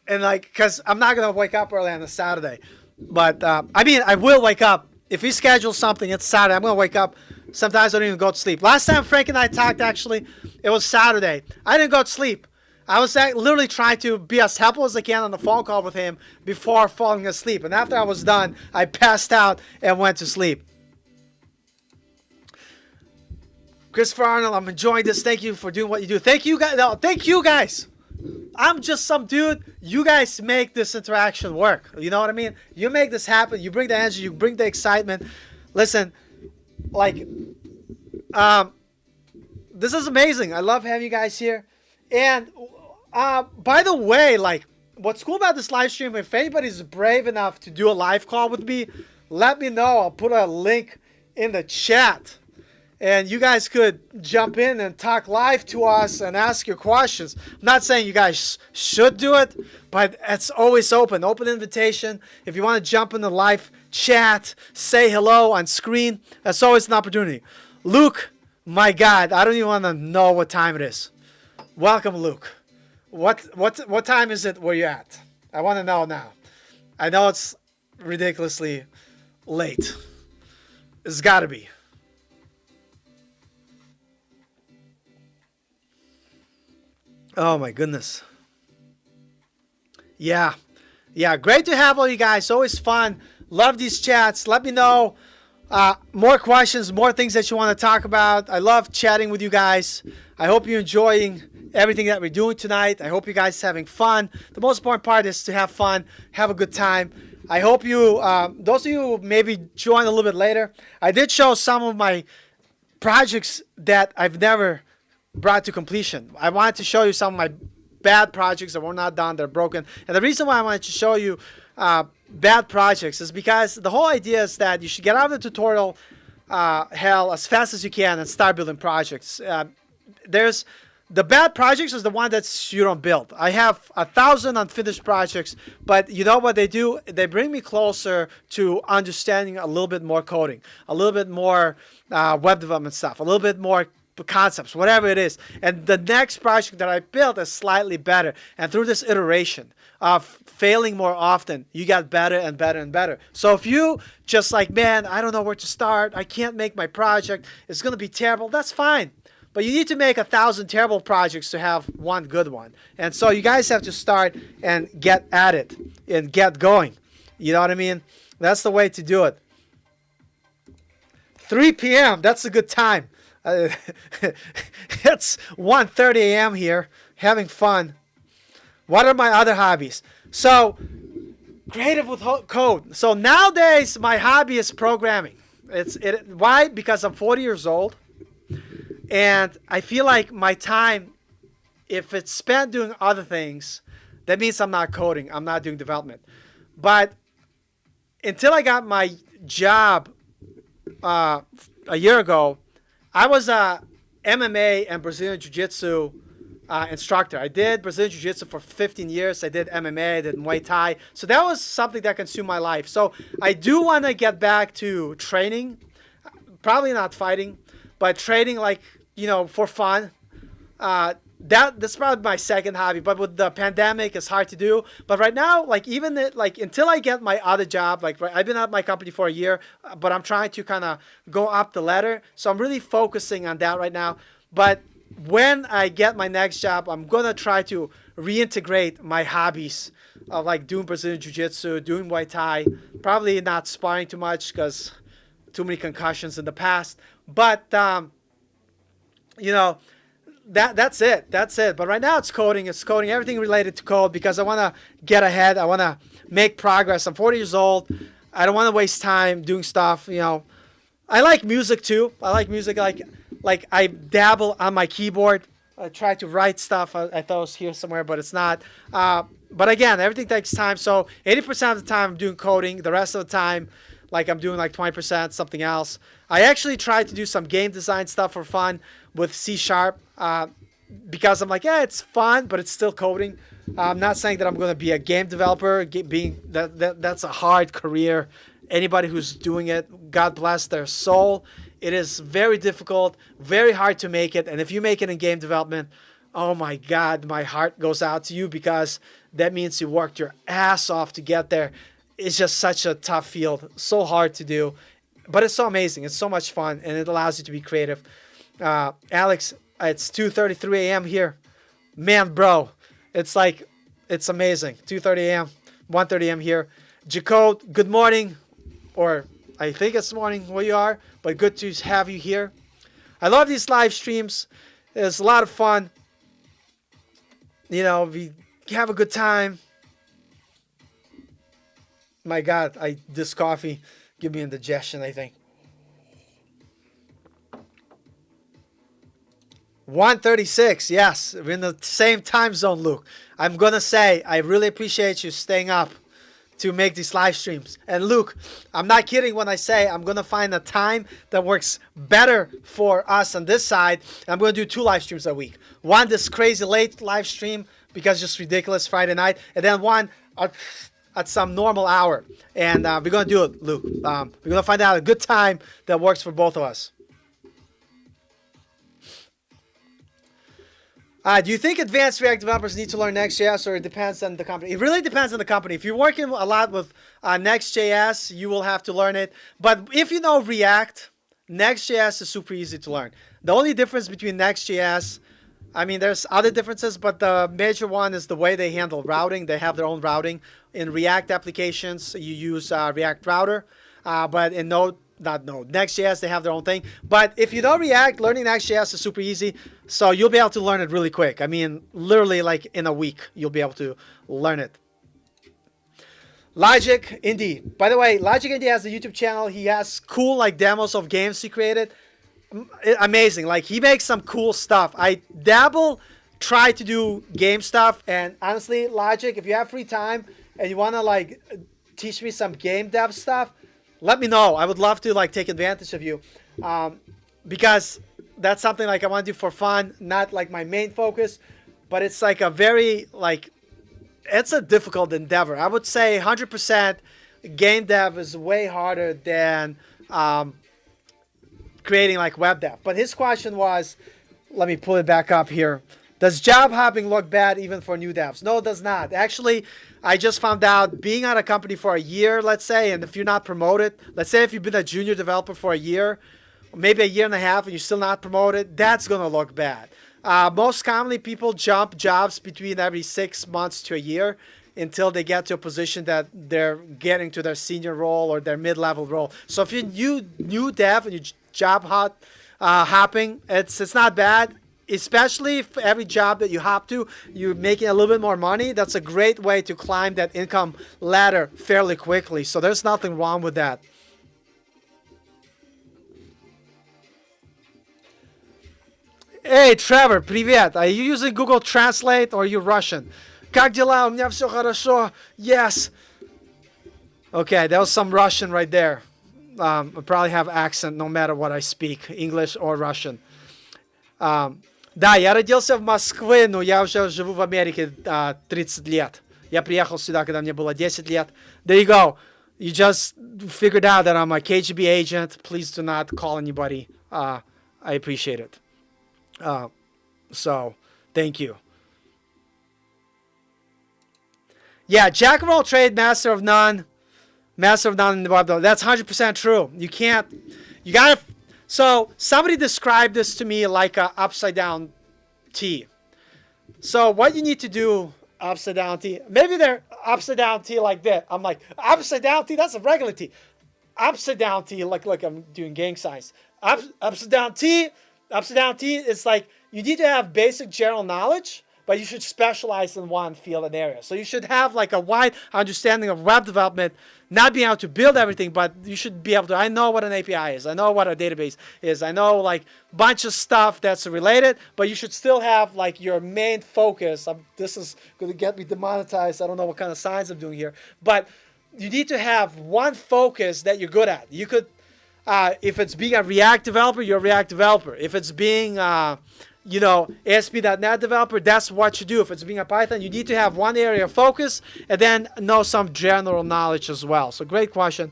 Speaker 2: And because I'm not going to wake up early on a Saturday. But, I will wake up. If we schedule something, it's Saturday. I'm going to wake up. Sometimes I don't even go to sleep. Last time Frank and I talked, actually, it was Saturday. I didn't go to sleep. I was literally trying to be as helpful as I can on the phone call with him before falling asleep. And after I was done, I passed out and went to sleep. Christopher Arnold, I'm enjoying this. Thank you for doing what you do. Thank you guys. No, thank you guys. I'm just some dude. You guys make this interaction work. You know what I mean? You make this happen. You bring the energy. You bring the excitement. Listen, this is amazing. I love having you guys here. And by the way, like, what's cool about this live stream, if anybody's brave enough to do a live call with me, let me know. I'll put a link in the chat. And you guys could jump in and talk live to us and ask your questions. I'm not saying you guys should do it, but it's always open. Open invitation. If you want to jump in the live chat, say hello on screen, that's always an opportunity. Luke, my God, I don't even want to know what time it is. Welcome, Luke. What time is it where you're at? I want to know now. I know it's ridiculously late. It's got to be. Oh my goodness. Yeah. Great to have all you guys. Always fun. Love these chats. Let me know more questions, more things that you want to talk about. I love chatting with you guys. I hope you're enjoying everything that we're doing tonight. I hope you guys are having fun. The most important part is to have fun, have a good time. I hope you, those of you who maybe join a little bit later, I did show some of my projects that I've never brought to completion. I wanted to show you some of my bad projects that were not done, they're broken. And the reason why I wanted to show you bad projects is because the whole idea is that you should get out of the tutorial hell as fast as you can and start building projects. There's the bad projects is the one that you don't build. I have 1,000 unfinished projects, but you know what they do? They bring me closer to understanding a little bit more coding, a little bit more web development stuff, a little bit more concepts, whatever it is. And the next project that I built is slightly better. And through this iteration of failing more often, you get better and better and better. So if you just like, man, I don't know where to start, I can't make my project, it's going to be terrible, that's fine. But you need to make 1,000 terrible projects to have one good one. And so you guys have to start and get at it and get going. You know what I mean? That's the way to do it. 3 p.m., that's a good time. It's 1:30 a.m. here, having fun. What are my other hobbies? So, creative with code. So nowadays, my hobby is programming. Why? Because I'm 40 years old, and I feel like my time, if it's spent doing other things, that means I'm not coding. I'm not doing development. But until I got my job a year ago, I was a MMA and Brazilian Jiu-Jitsu instructor. I did Brazilian Jiu-Jitsu for 15 years. I did MMA, I did Muay Thai. So that was something that consumed my life. So I do want to get back to training. Probably not fighting, but training, like, you know, for fun. That's probably my second hobby, but with the pandemic, it's hard to do. But right now, like, even until I get my other job, like, I've been at my company for a year, but I'm trying to kind of go up the ladder. So I'm really focusing on that right now. But when I get my next job, I'm gonna try to reintegrate my hobbies of like doing Brazilian Jiu-Jitsu, doing Muay Thai, probably not sparring too much because too many concussions in the past. But you know. That's it. But right now it's coding. It's coding, everything related to code, because I want to get ahead. I want to make progress. I'm 40 years old. I don't want to waste time doing stuff. You know, I like music too. I like music. Like I dabble on my keyboard. I try to write stuff. I thought it was here somewhere, but it's not. But again, everything takes time. So 80% of the time I'm doing coding. The rest of the time, like, I'm doing like 20% something else. I actually tried to do some game design stuff for fun with C#, because I'm like, yeah, it's fun, but it's still coding. I'm not saying that I'm going to be a game developer. That's a hard career. Anybody who's doing it, God bless their soul. It is very difficult, very hard to make it. And if you make it in game development, oh my God, my heart goes out to you, because that means you worked your ass off to get there. It's just such a tough field, so hard to do, but it's so amazing. It's so much fun, and it allows you to be creative. Alex, it's 2:33 a.m. here. Man, bro, it's amazing. 2:30 a.m., 1:30 a.m. here. Jacode, good morning, or I think it's morning where you are, but good to have you here. I love these live streams. It's a lot of fun. You know, we have a good time. My God, this coffee give me indigestion, I think. 1:36. Yes, we're in the same time zone, Luke. I'm going to say I really appreciate you staying up to make these live streams. And Luke, I'm not kidding when I say I'm going to find a time that works better for us on this side. And I'm going to do 2 live streams a week. One, this crazy late live stream because it's just ridiculous Friday night. And then one at some normal hour. And we're going to do it, Luke. We're going to find out a good time that works for both of us. Do you think advanced React developers need to learn Next.js, or it depends on the company? It really depends on the company. If you're working a lot with Next.js, you will have to learn it. But if you know React, Next.js is super easy to learn. The only difference between Next.js, I mean, there's other differences, but the major one is the way they handle routing. They have their own routing. In React applications, you use React Router, but in Next.js, they have their own thing. But if you know React, learning Next.js is super easy. So you'll be able to learn it really quick. I mean, literally like in a week, you'll be able to learn it. Logic Indie. By the way, Logic Indie has a YouTube channel. He has cool like demos of games he created. Amazing. Like he makes some cool stuff. I try to do game stuff. And honestly, Logic, if you have free time and you want to like teach me some game dev stuff, let me know. I would love to like take advantage of you, because that's something like I want to do for fun, not like my main focus, but it's like a very like, it's a difficult endeavor. I would say 100% game dev is way harder than creating like web dev. But his question was, let me pull it back up here. Does job hopping look bad even for new devs? No, it does not. Actually, I just found out being at a company for a year, let's say, and if you're not promoted, let's say if you've been a junior developer for a year, maybe a year and a half, and you're still not promoted, that's going to look bad. Most commonly, people jump jobs between every 6 months to a year until they get to a position that they're getting to their senior role or their mid-level role. So if you're new dev and you job hopping, it's not bad. Especially if every job that you hop to, you're making a little bit more money. That's a great way to climb that income ladder fairly quickly. So there's nothing wrong with that. Hey, Trevor, привет. Are you using Google Translate or are you Russian? Как дела? У меня все хорошо. Yes. Okay, that was some Russian right there. I probably have accent no matter what I speak, English or Russian. Да, я родился в Москве, но я уже живу в Америке 30 лет. Я приехал сюда, когда мне было 10 лет. There you go. You just figured out that I'm a KGB agent. Please do not call anybody. I appreciate it. So, thank you. Yeah, jack of all trade, master of none. Master of none in the web. That's 100% true. You gotta. So somebody described this to me like a upside down T. So what you need to do, upside down T, maybe they're upside down T like that. I'm like, upside down T, that's a regular T. Upside down T, like I'm doing gang signs. Upside down T, it's like you need to have basic general knowledge, but you should specialize in one field and area. So you should have like a wide understanding of web development, not being able to build everything, but you should be able to, I know what an API is. I know what a database is. I know like a bunch of stuff that's related, but you should still have like your main focus. This is going to get me demonetized. I don't know what kind of signs I'm doing here, but you need to have one focus that you're good at. You could, if it's being a React developer, you're a React developer. If it's being, ASP.NET developer, that's what you do. If it's being a Python, you need to have one area of focus and then know some general knowledge as well. So great question.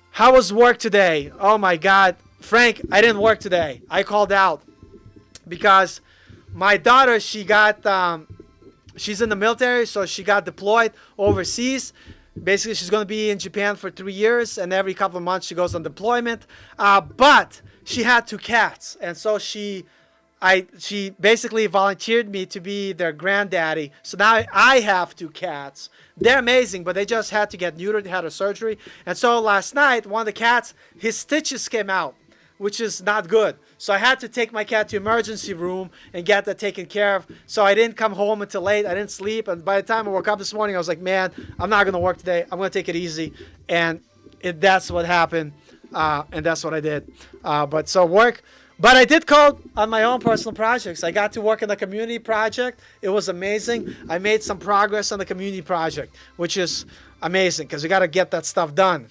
Speaker 2: How was work today? Oh my God. Frank, I didn't work today. I called out because my daughter, she's in the military, so she got deployed overseas. Basically, she's going to be in Japan for 3 years, and every couple of months she goes on deployment. But she had 2 cats, and so she basically volunteered me to be their granddaddy. So now I have 2 cats. They're amazing, but they just had to get neutered. They had a surgery. And so last night, one of the cats, his stitches came out, which is not good. So I had to take my cat to emergency room and get that taken care of. So I didn't come home until late. I didn't sleep. And by the time I woke up this morning, I was like, man, I'm not going to work today. I'm going to take it easy. And that's what happened. And that's what I did. But so work But I did code on my own personal projects. I got to work on the community project. It was amazing. I made some progress on the community project, which is amazing because we got to get that stuff done.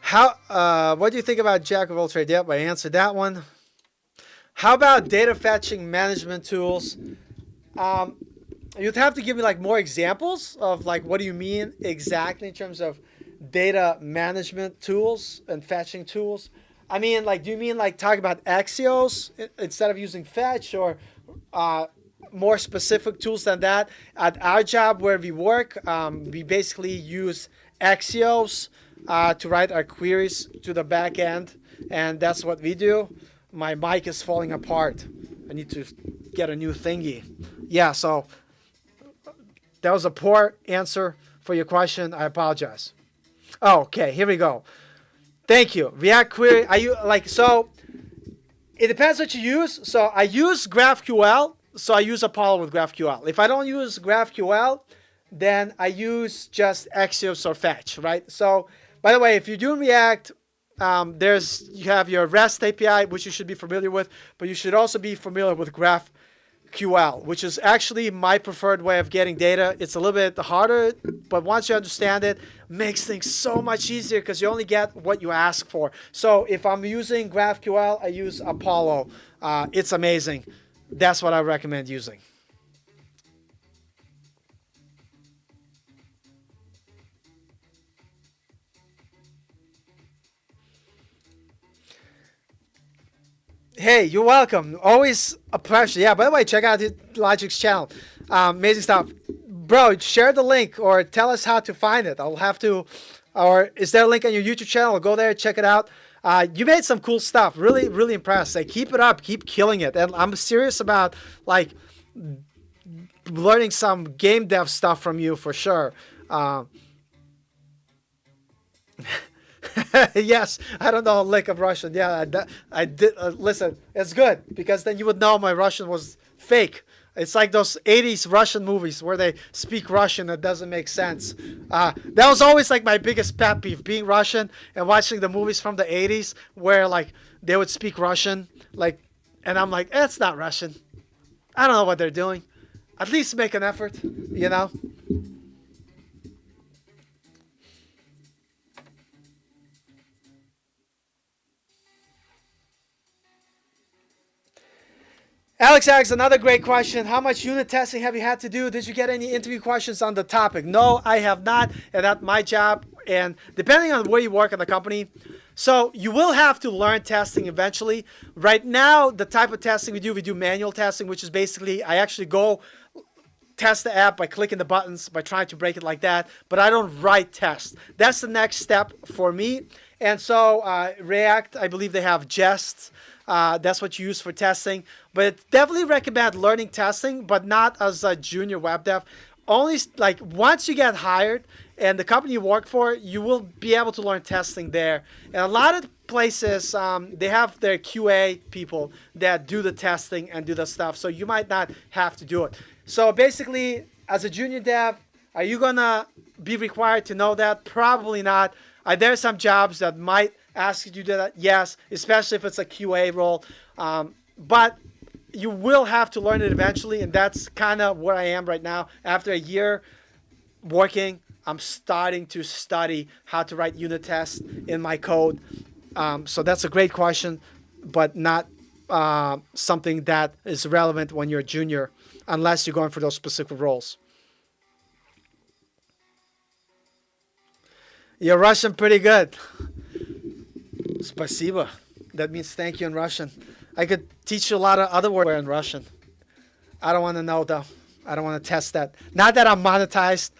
Speaker 2: What do you think about Jack of all trades? Yep, I answered that one. How about data fetching management tools? You'd have to give me like more examples of like what do you mean exactly in terms of data management tools and fetching tools. I mean, like, do you mean like talk about Axios instead of using fetch, or more specific tools than that? At our job where we work, we basically use Axios to write our queries to the back end, and that's what we do. My mic is falling apart. I need to get a new thingy. Yeah, so that was a poor answer for your question. I apologize. Oh, okay, here we go. Thank you. React query. So it depends what you use. So I use GraphQL. So I use Apollo with GraphQL. If I don't use GraphQL, then I use just Axios or Fetch, right? So by the way, if you're doing React, you have your REST API, which you should be familiar with, but you should also be familiar with GraphQL, which is actually my preferred way of getting data. It's a little bit harder, but once you understand it, makes things so much easier because you only get what you ask for. So if I'm using GraphQL, I use Apollo. It's amazing. That's what I recommend using. Hey, you're welcome. Always a pleasure. Yeah, by the way, check out Logic's channel. Amazing stuff. Bro, share the link or tell us how to find it. I'll have to, or is there a link on your YouTube channel? Go there, check it out. You made some cool stuff. Really, really impressed. Like, keep it up. Keep killing it. And I'm serious about, like, learning some game dev stuff from you for sure. Yes, I don't know a lick of Russian. Yeah, I did. Listen, it's good because then you would know my Russian was fake. It's like those 80s Russian movies where they speak Russian that doesn't make sense. That was always like my biggest pet peeve, being Russian and watching the movies from the 80s where like they would speak Russian, like, and I'm like, it's not Russian. I don't know what they're doing. At least make an effort, you know? Alex asks another great question. How much unit testing have you had to do? Did you get any interview questions on the topic? No, I have not. And that's my job. And depending on where you work in the company, so you will have to learn testing eventually. Right now, the type of testing we do manual testing, which is basically I actually go test the app by clicking the buttons, by trying to break it like that. But I don't write tests. That's the next step for me. And so React, I believe they have Jest. That's what you use for testing. But definitely recommend learning testing, but not as a junior web dev. Only like once you get hired and the company you work for, you will be able to learn testing there. And a lot of places, they have their QA people that do the testing and do the stuff. So you might not have to do it. So basically, as a junior dev, are you going to be required to know that? Probably not. There are some jobs that might ask you to do that, yes, especially if it's a QA role. But you will have to learn it eventually, and that's kind of where I am right now. After a year working, I'm starting to study how to write unit tests in my code. So that's a great question, but not something that is relevant when you're a junior, unless you're going for those specific roles. You're Russian pretty good. Spasibo. That means thank you in Russian. I could teach you a lot of other words in Russian. I don't want to know though. I don't want to test that. Not that I'm monetized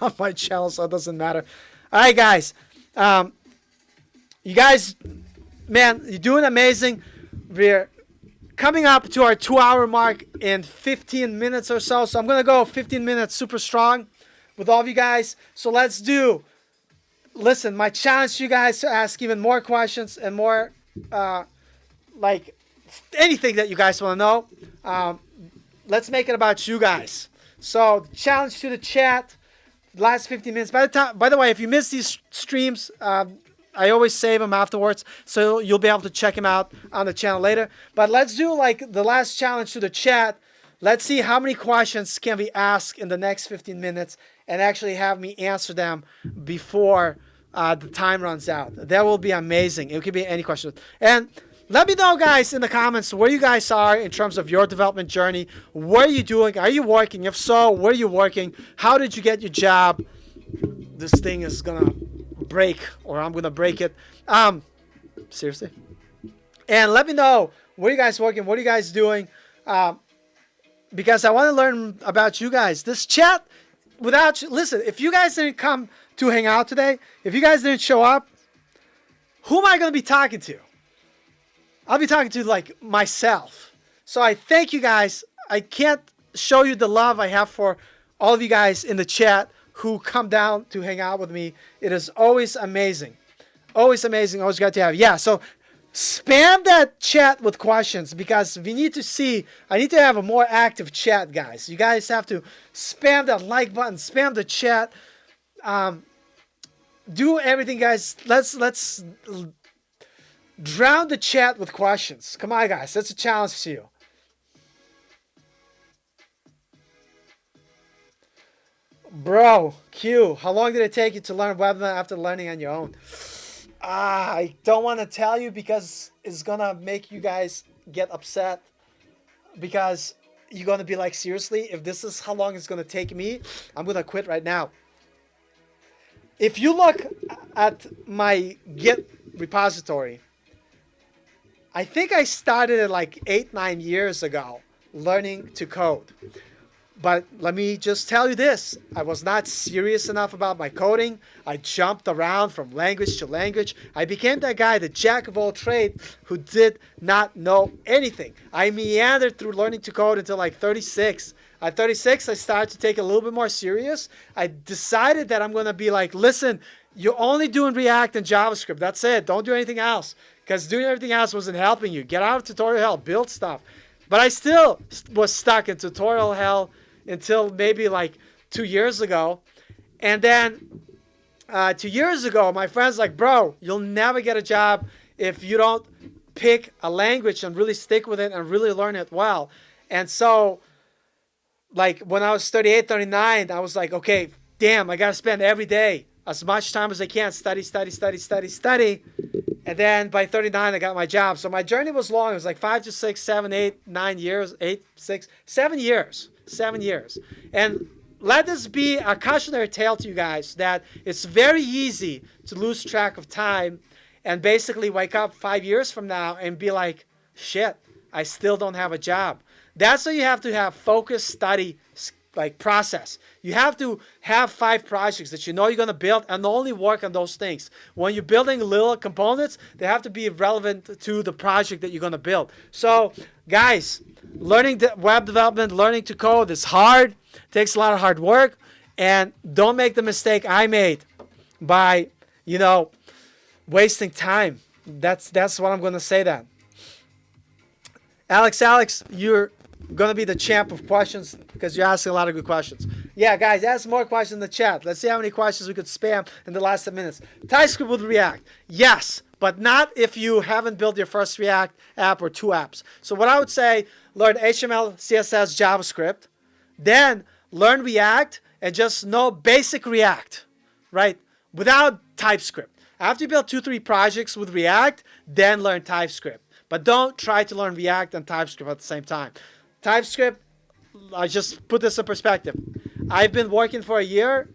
Speaker 2: on my channel, so it doesn't matter. All right, guys. You guys, man, you're doing amazing. We're coming up to our 2-hour mark in 15 minutes or so. So I'm going to go 15 minutes super strong with all of you guys. So let's do... Listen, my challenge to you guys to ask even more questions and more, like, anything that you guys want to know. Let's make it about you guys. So, challenge to the chat, last 15 minutes. By the way, if you miss these streams, I always save them afterwards, so you'll be able to check them out on the channel later. But let's do like the last challenge to the chat. Let's see how many questions can we ask in the next 15 minutes and actually have me answer them before the time runs out. That will be amazing. It could be any question. And let me know, guys, in the comments where you guys are in terms of your development journey. What are you doing? Are you working? If so, where are you working? How did you get your job? This thing is gonna break, or I'm gonna break it. Seriously. And let me know where you guys working. What are you guys doing? Because I want to learn about you guys. This chat, without you, listen, if you guys didn't come to hang out today, if you guys didn't show up, who am I going to be talking to? I'll be talking to like myself. So I thank you guys. I can't show you the love I have for all of you guys in the chat who come down to hang out with me. It is always amazing. Always amazing. Always great to have. Yeah, so spam that chat with questions because we need to see, I need to have a more active chat, guys. You guys have to spam that like button, spam the chat. Do everything, guys. Let's drown the chat with questions. Come on, guys. That's a challenge to you. Bro, Q, how long did it take you to learn web after learning on your own? I don't want to tell you because it's going to make you guys get upset. Because you're going to be like, seriously, if this is how long it's going to take me, I'm going to quit right now. If you look at my Git repository, I think I started it like 8-9 years ago learning to code. But let me just tell you this. I was not serious enough about my coding. I jumped around from language to language. I became that guy, the jack of all trades, who did not know anything. I meandered through learning to code until like 36. At 36, I started to take it a little bit more serious. I decided that I'm going to be like, listen, you're only doing React and JavaScript. That's it. Don't do anything else. Because doing everything else wasn't helping you. Get out of tutorial hell. Build stuff. But I still was stuck in tutorial hell until maybe like 2 years ago. And then 2 years ago, my friend's like, bro, you'll never get a job if you don't pick a language and really stick with it and really learn it well. And so, like, when I was 38, 39, I was like, okay, damn, I got to spend every day as much time as I can, study. And then by 39, I got my job. So my journey was long. It was like 5 to 6, 7, 8, 9 years, 8, 6, 7 years. 7 years. And let this be a cautionary tale to you guys that it's very easy to lose track of time and basically wake up 5 years from now and be like, shit, I still don't have a job. That's why you have to have focused study like process. You have to have 5 projects that you know you're going to build and only work on those things. When you're building little components, they have to be relevant to the project that you're going to build. So, guys, learning web development, learning to code is hard. It takes a lot of hard work. And don't make the mistake I made by, wasting time. That's what I'm going to say then. Alex, you're going to be the champ of questions because you're asking a lot of good questions. Yeah, guys, ask more questions in the chat. Let's see how many questions we could spam in the last 10 minutes. TypeScript with React. Yes, but not if you haven't built your first React app or 2 apps. So what I would say, learn HTML, CSS, JavaScript. Then learn React and just know basic React, right? Without TypeScript. After you build 2-3 projects with React, then learn TypeScript. But don't try to learn React and TypeScript at the same time. TypeScript, I just put this in perspective. I've been working for a year.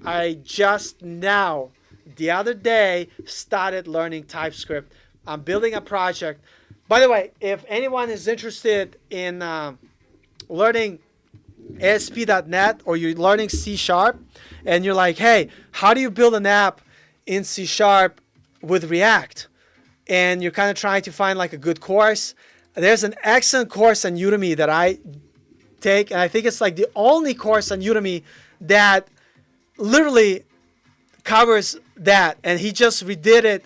Speaker 2: I just now, the other day, started learning TypeScript. I'm building a project. By the way, if anyone is interested in learning ASP.NET or you're learning C# and you're like, hey, how do you build an app in C# with React? And you're kind of trying to find like a good course. There's an excellent course on Udemy that I take, and I think it's like the only course on Udemy that literally covers that. And he just redid it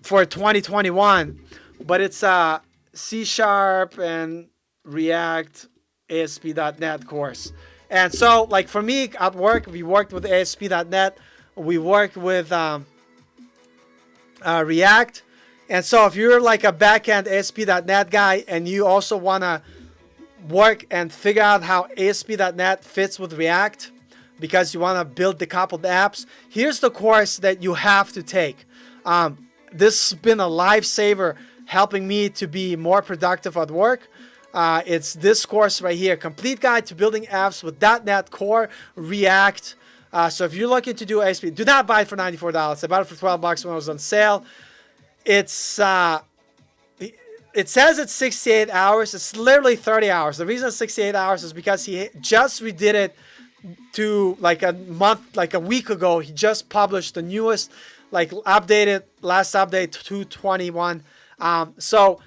Speaker 2: for 2021, but it's a C# and React ASP.NET course. And so, like for me at work, we worked with ASP.NET. We worked with React. And so if you're like a backend ASP.NET guy and you also want to work and figure out how ASP.NET fits with React because you want to build decoupled apps, here's the course that you have to take. This has been a lifesaver helping me to be more productive at work. It's this course right here, Complete Guide to Building Apps with .NET Core, React. So if you're looking to do ASP, do not buy it for $94. I bought it for $12 when it was on sale. It says it's 68 hours. It's literally 30 hours. The reason it's 68 hours is because he just redid it to like a month, like a week ago. He just published the newest, like updated, last update 221. So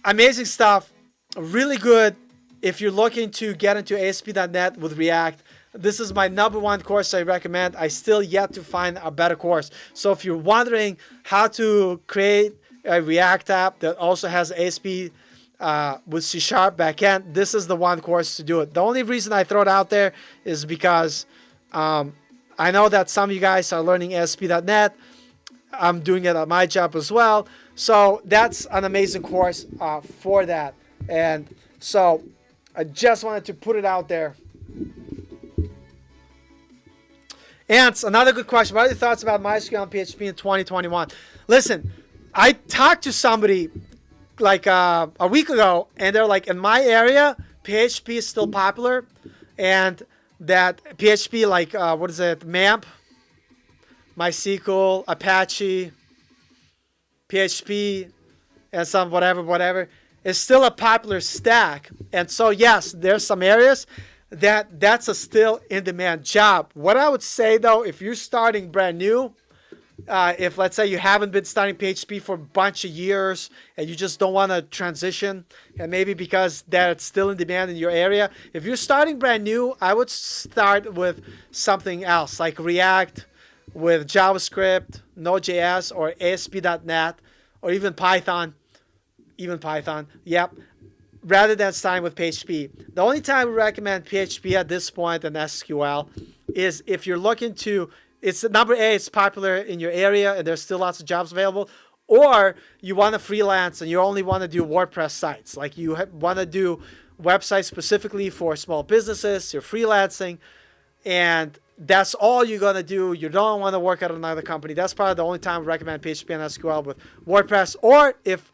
Speaker 2: amazing stuff. Really good if you're looking to get into ASP.NET with React. This is my #1 course I recommend. I still yet to find a better course. So if you're wondering how to create a React app that also has ASP with C# backend, this is the one course to do it. The only reason I throw it out there is because I know that some of you guys are learning ASP.NET. I'm doing it at my job as well. So that's an amazing course for that. And so I just wanted to put it out there. Ants, another good question. What are your thoughts about Mysql and PHP in 2021? Listen, I talked to somebody like a week ago, and they're like, in my area, PHP is still popular, and that PHP, like, what is it, MAMP, MySQL, Apache, PHP, and some whatever, is still a popular stack. And so, yes, there's some areas that's a still in-demand job. What I would say, though, if you're starting brand new, if, let's say, you haven't been studying PHP for a bunch of years and you just don't want to transition, and maybe because that's still in demand in your area, if you're starting brand new, I would start with something else, like React with JavaScript, Node.js, or ASP.NET, or even Python. Yep. Rather than starting with PHP. The only time we recommend PHP at this point and SQL is if you're looking to, it's number A, it's popular in your area and there's still lots of jobs available, or you want to freelance and you only want to do WordPress sites. Like you want to do websites specifically for small businesses, you're freelancing, and that's all you're going to do. You don't want to work at another company. That's probably the only time we recommend PHP and SQL with WordPress, or if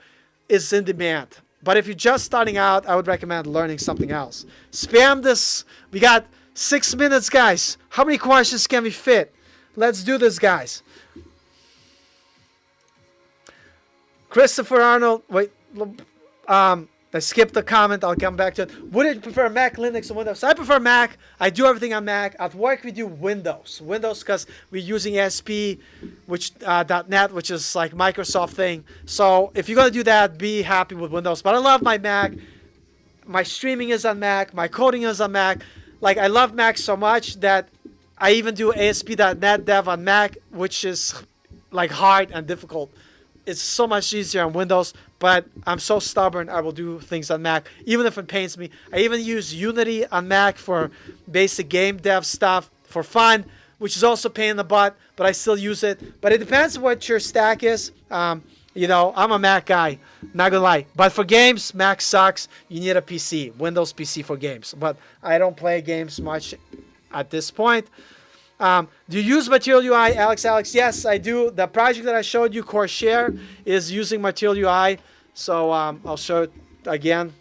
Speaker 2: it's in demand. But if you're just starting out, I would recommend learning something else. Spam this. We got 6 minutes, guys. How many questions can we fit? Let's do this, guys. Christopher Arnold. Wait. I skipped the comment. I'll come back to it. Would you prefer Mac, Linux, or Windows? I prefer Mac. I do everything on Mac. At work, we do Windows. Windows because we're using ASP, which .NET, which is like Microsoft thing. So if you're going to do that, be happy with Windows. But I love my Mac. My streaming is on Mac. My coding is on Mac. Like, I love Mac so much that I even do ASP.NET dev on Mac, which is like hard and difficult. It's so much easier on Windows, but I'm so stubborn, I will do things on Mac, even if it pains me. I even use Unity on Mac for basic game dev stuff for fun, which is also a pain in the butt, but I still use it. But it depends what your stack is. You know, I'm a Mac guy, not gonna lie. But for games, Mac sucks. You need a PC, Windows PC for games. But I don't play games much at this point. Do you use Material UI, Alex? Yes, I do. The project that I showed you, Core Share, is using Material UI. So I'll show it again.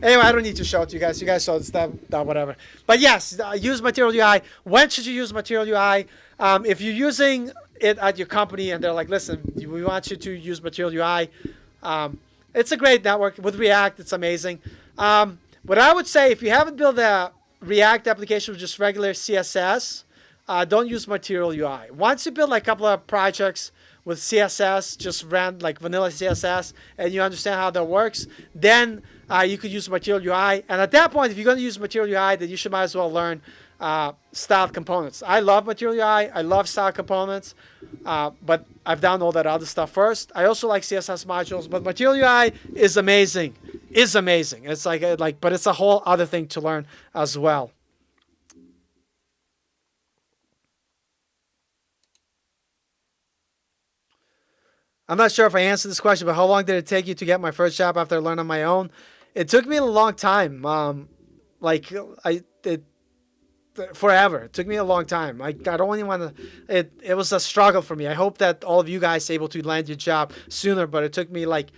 Speaker 2: Anyway, I don't need to show it to you guys. You guys saw this, whatever. But yes, use Material UI. When should you use Material UI? If you're using it at your company and they're like, listen, we want you to use Material UI. It's a great network. With React, it's amazing. What I would say, if you haven't built a React application with just regular CSS, don't use Material UI. Once you build like a couple of projects with CSS, just ran like vanilla CSS, and you understand how that works, then you could use Material UI. And at that point, if you're going to use Material UI, then you should might as well learn styled components. I love Material UI. I love styled components, but I've done all that other stuff first. I also like CSS modules, but Material UI is amazing. It's like, but it's a whole other thing to learn as well. I'm not sure if I answered this question, but how long did it take you to get my first job after I learned on my own? It took me a long time. Forever. It took me a long time. I don't even want to. It was a struggle for me. I hope that all of you guys able to land your job sooner, but it took me like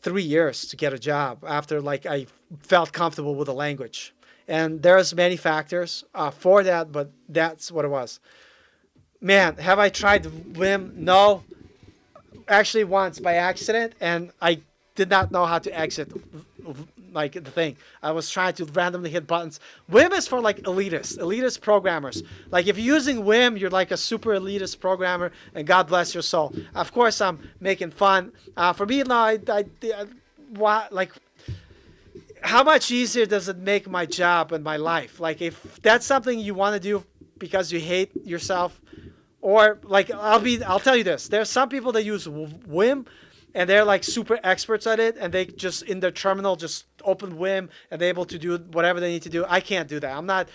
Speaker 2: 3 years to get a job after I felt comfortable with the language. And there's many factors for that, but that's what it was. Man, have I tried Vim? No. Actually, once by accident, and I did not know how to exit the thing. I was trying to randomly hit buttons. Vim is for elitist programmers. Like if you're using Vim, you're like a super elitist programmer, and God bless your soul. Of course, I'm making fun. For me, no, how much easier does it make my job and my life? Like if that's something you want to do because you hate yourself, or I'll tell you this. There's some people that use Vim and they're like super experts at it, and they just in their terminal just open Vim and they're able to do whatever they need to do. I can't do that. I'm not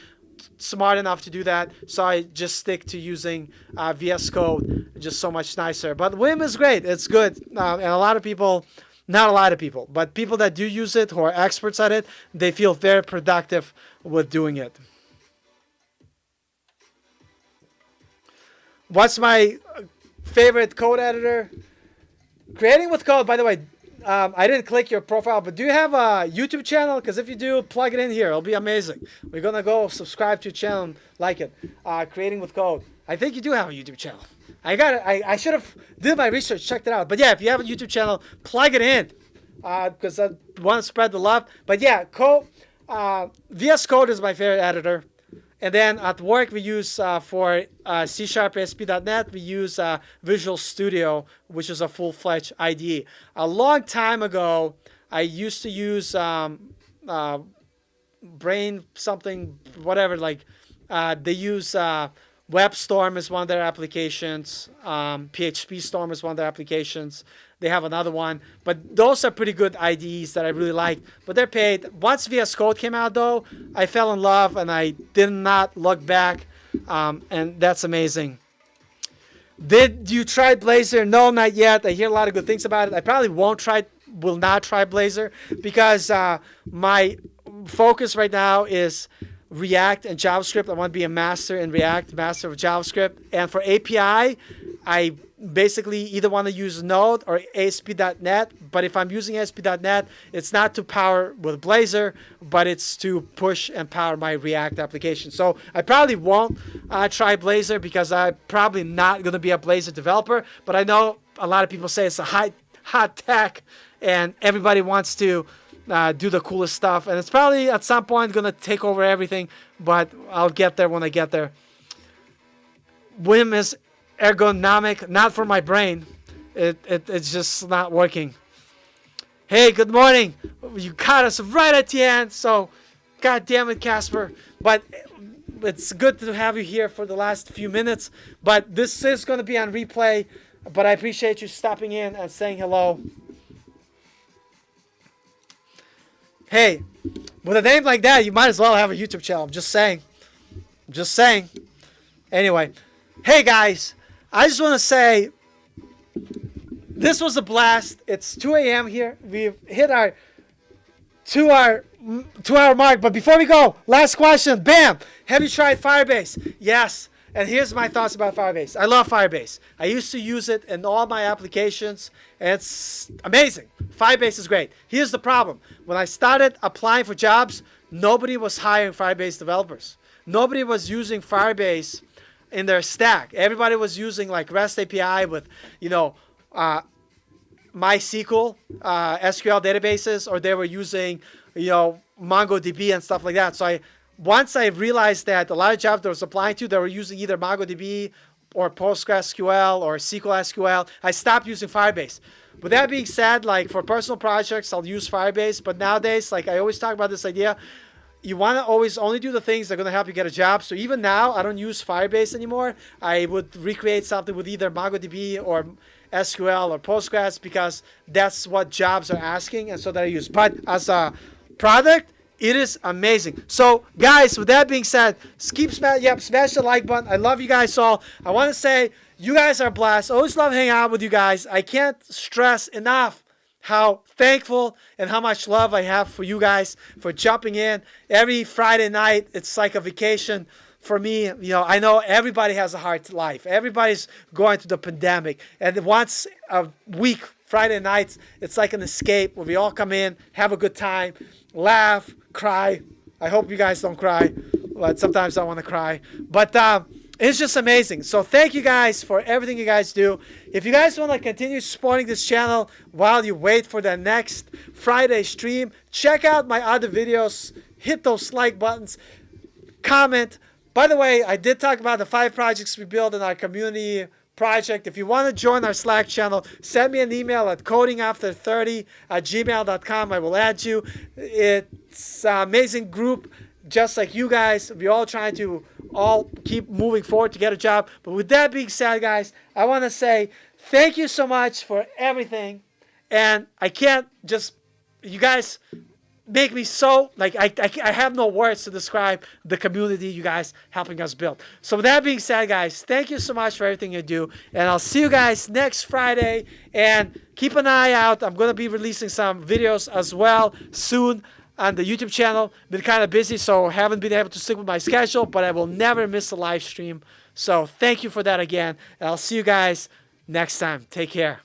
Speaker 2: smart enough to do that, so I just stick to using VS Code. Just so much nicer. But Vim is great. It's good, and a lot of people. Not a lot of people, but people that do use it, who are experts at it, they feel very productive with doing it. What's my favorite code editor? Creating with Code, by the way, I didn't click your profile, but do you have a YouTube channel? Because if you do, plug it in here. It'll be amazing. We're going to go subscribe to your channel and like it. Creating with Code. I think you do have a YouTube channel. I should have did my research, checked it out. But yeah, if you have a YouTube channel, plug it in. Because I want to spread the love. But yeah, VS Code is my favorite editor. And then at work, we use for C# ASP.NET, we use Visual Studio, which is a full-fledged IDE. A long time ago, I used to use Brain something, whatever. They use WebStorm is one of their applications. PHP Storm is one of their applications. They have another one. But those are pretty good IDEs that I really like. But they're paid. Once VS Code came out, though, I fell in love, and I did not look back. And that's amazing. Did you try Blazor? No, not yet. I hear a lot of good things about it. I probably will not try Blazor, because my focus right now is React and JavaScript. I want to be a master in React, master of JavaScript. And for API, I basically either want to use Node or ASP.NET. But if I'm using ASP.NET, it's not to power with Blazor, but it's to push and power my React application. So I probably won't try Blazor, because I'm probably not going to be a Blazor developer. But I know a lot of people say it's a hot tech, and everybody wants to do the coolest stuff, and it's probably at some point going to take over everything, but I'll get there when I get there. Vim is ergonomic, not for my brain. It's just not working. Hey, good morning. You caught us right at the end, so god damn it, Casper. But it's good to have you here for the last few minutes, but this is going to be on replay, but I appreciate you stopping in and saying hello. Hey, with a name like that, you might as well have a YouTube channel. I'm just saying. Anyway, hey guys, I just want to say this was a blast. It's 2 a.m. here. We've hit our 2-hour mark. But before we go, last question. Bam! Have you tried Firebase? Yes. And here's my thoughts about Firebase. I love Firebase. I used to use it in all my applications, and it's amazing. Firebase is great. Here's the problem. When I started applying for jobs, nobody was hiring Firebase developers. Nobody was using Firebase in their stack. Everybody was using REST API with, MySQL, SQL databases, or they were using, MongoDB and stuff like that. So once I realized that a lot of jobs that I was applying to, they were using either MongoDB or PostgreSQL or SQL, I stopped using Firebase. With that being said, for personal projects, I'll use Firebase. But nowadays, I always talk about this idea, you want to always only do the things that are going to help you get a job. So even now, I don't use Firebase anymore. I would recreate something with either MongoDB or SQL or Postgres, because that's what jobs are asking, and so that I use. But as a product, it is amazing. So, guys, with that being said, smash the like button. I love you guys all. I want to say You guys are blessed. Always love hanging out with you guys. I can't stress enough how thankful and how much love I have for you guys for jumping in every Friday night. It's like a vacation for me. You know, I know everybody has a hard life. Everybody's going through the pandemic, and once a week, Friday nights, it's like an escape where we all come in, have a good time, laugh, cry. I hope you guys don't cry, but sometimes I want to cry. But it's just amazing. So thank you guys for everything you guys do. If you guys want to continue supporting this channel while you wait for the next Friday stream, check out my other videos. Hit those like buttons. Comment. By the way, I did talk about the 5 projects we built in our community project. If you want to join our Slack channel, send me an email at codingafter30@gmail.com. I will add you. It's an amazing group, just like you guys. We're all trying to all keep moving forward to get a job. But with that being said, guys, I want to say thank you so much for everything. And I can't just, you guys make me so, like, I have no words to describe the community you guys helping us build. So with that being said, guys, thank you so much for everything you do. And I'll see you guys next Friday. And keep an eye out. I'm going to be releasing some videos as well soon on the YouTube channel. Been kind of busy, so haven't been able to stick with my schedule, but I will never miss a live stream. So thank you for that again. And I'll see you guys next time. Take care.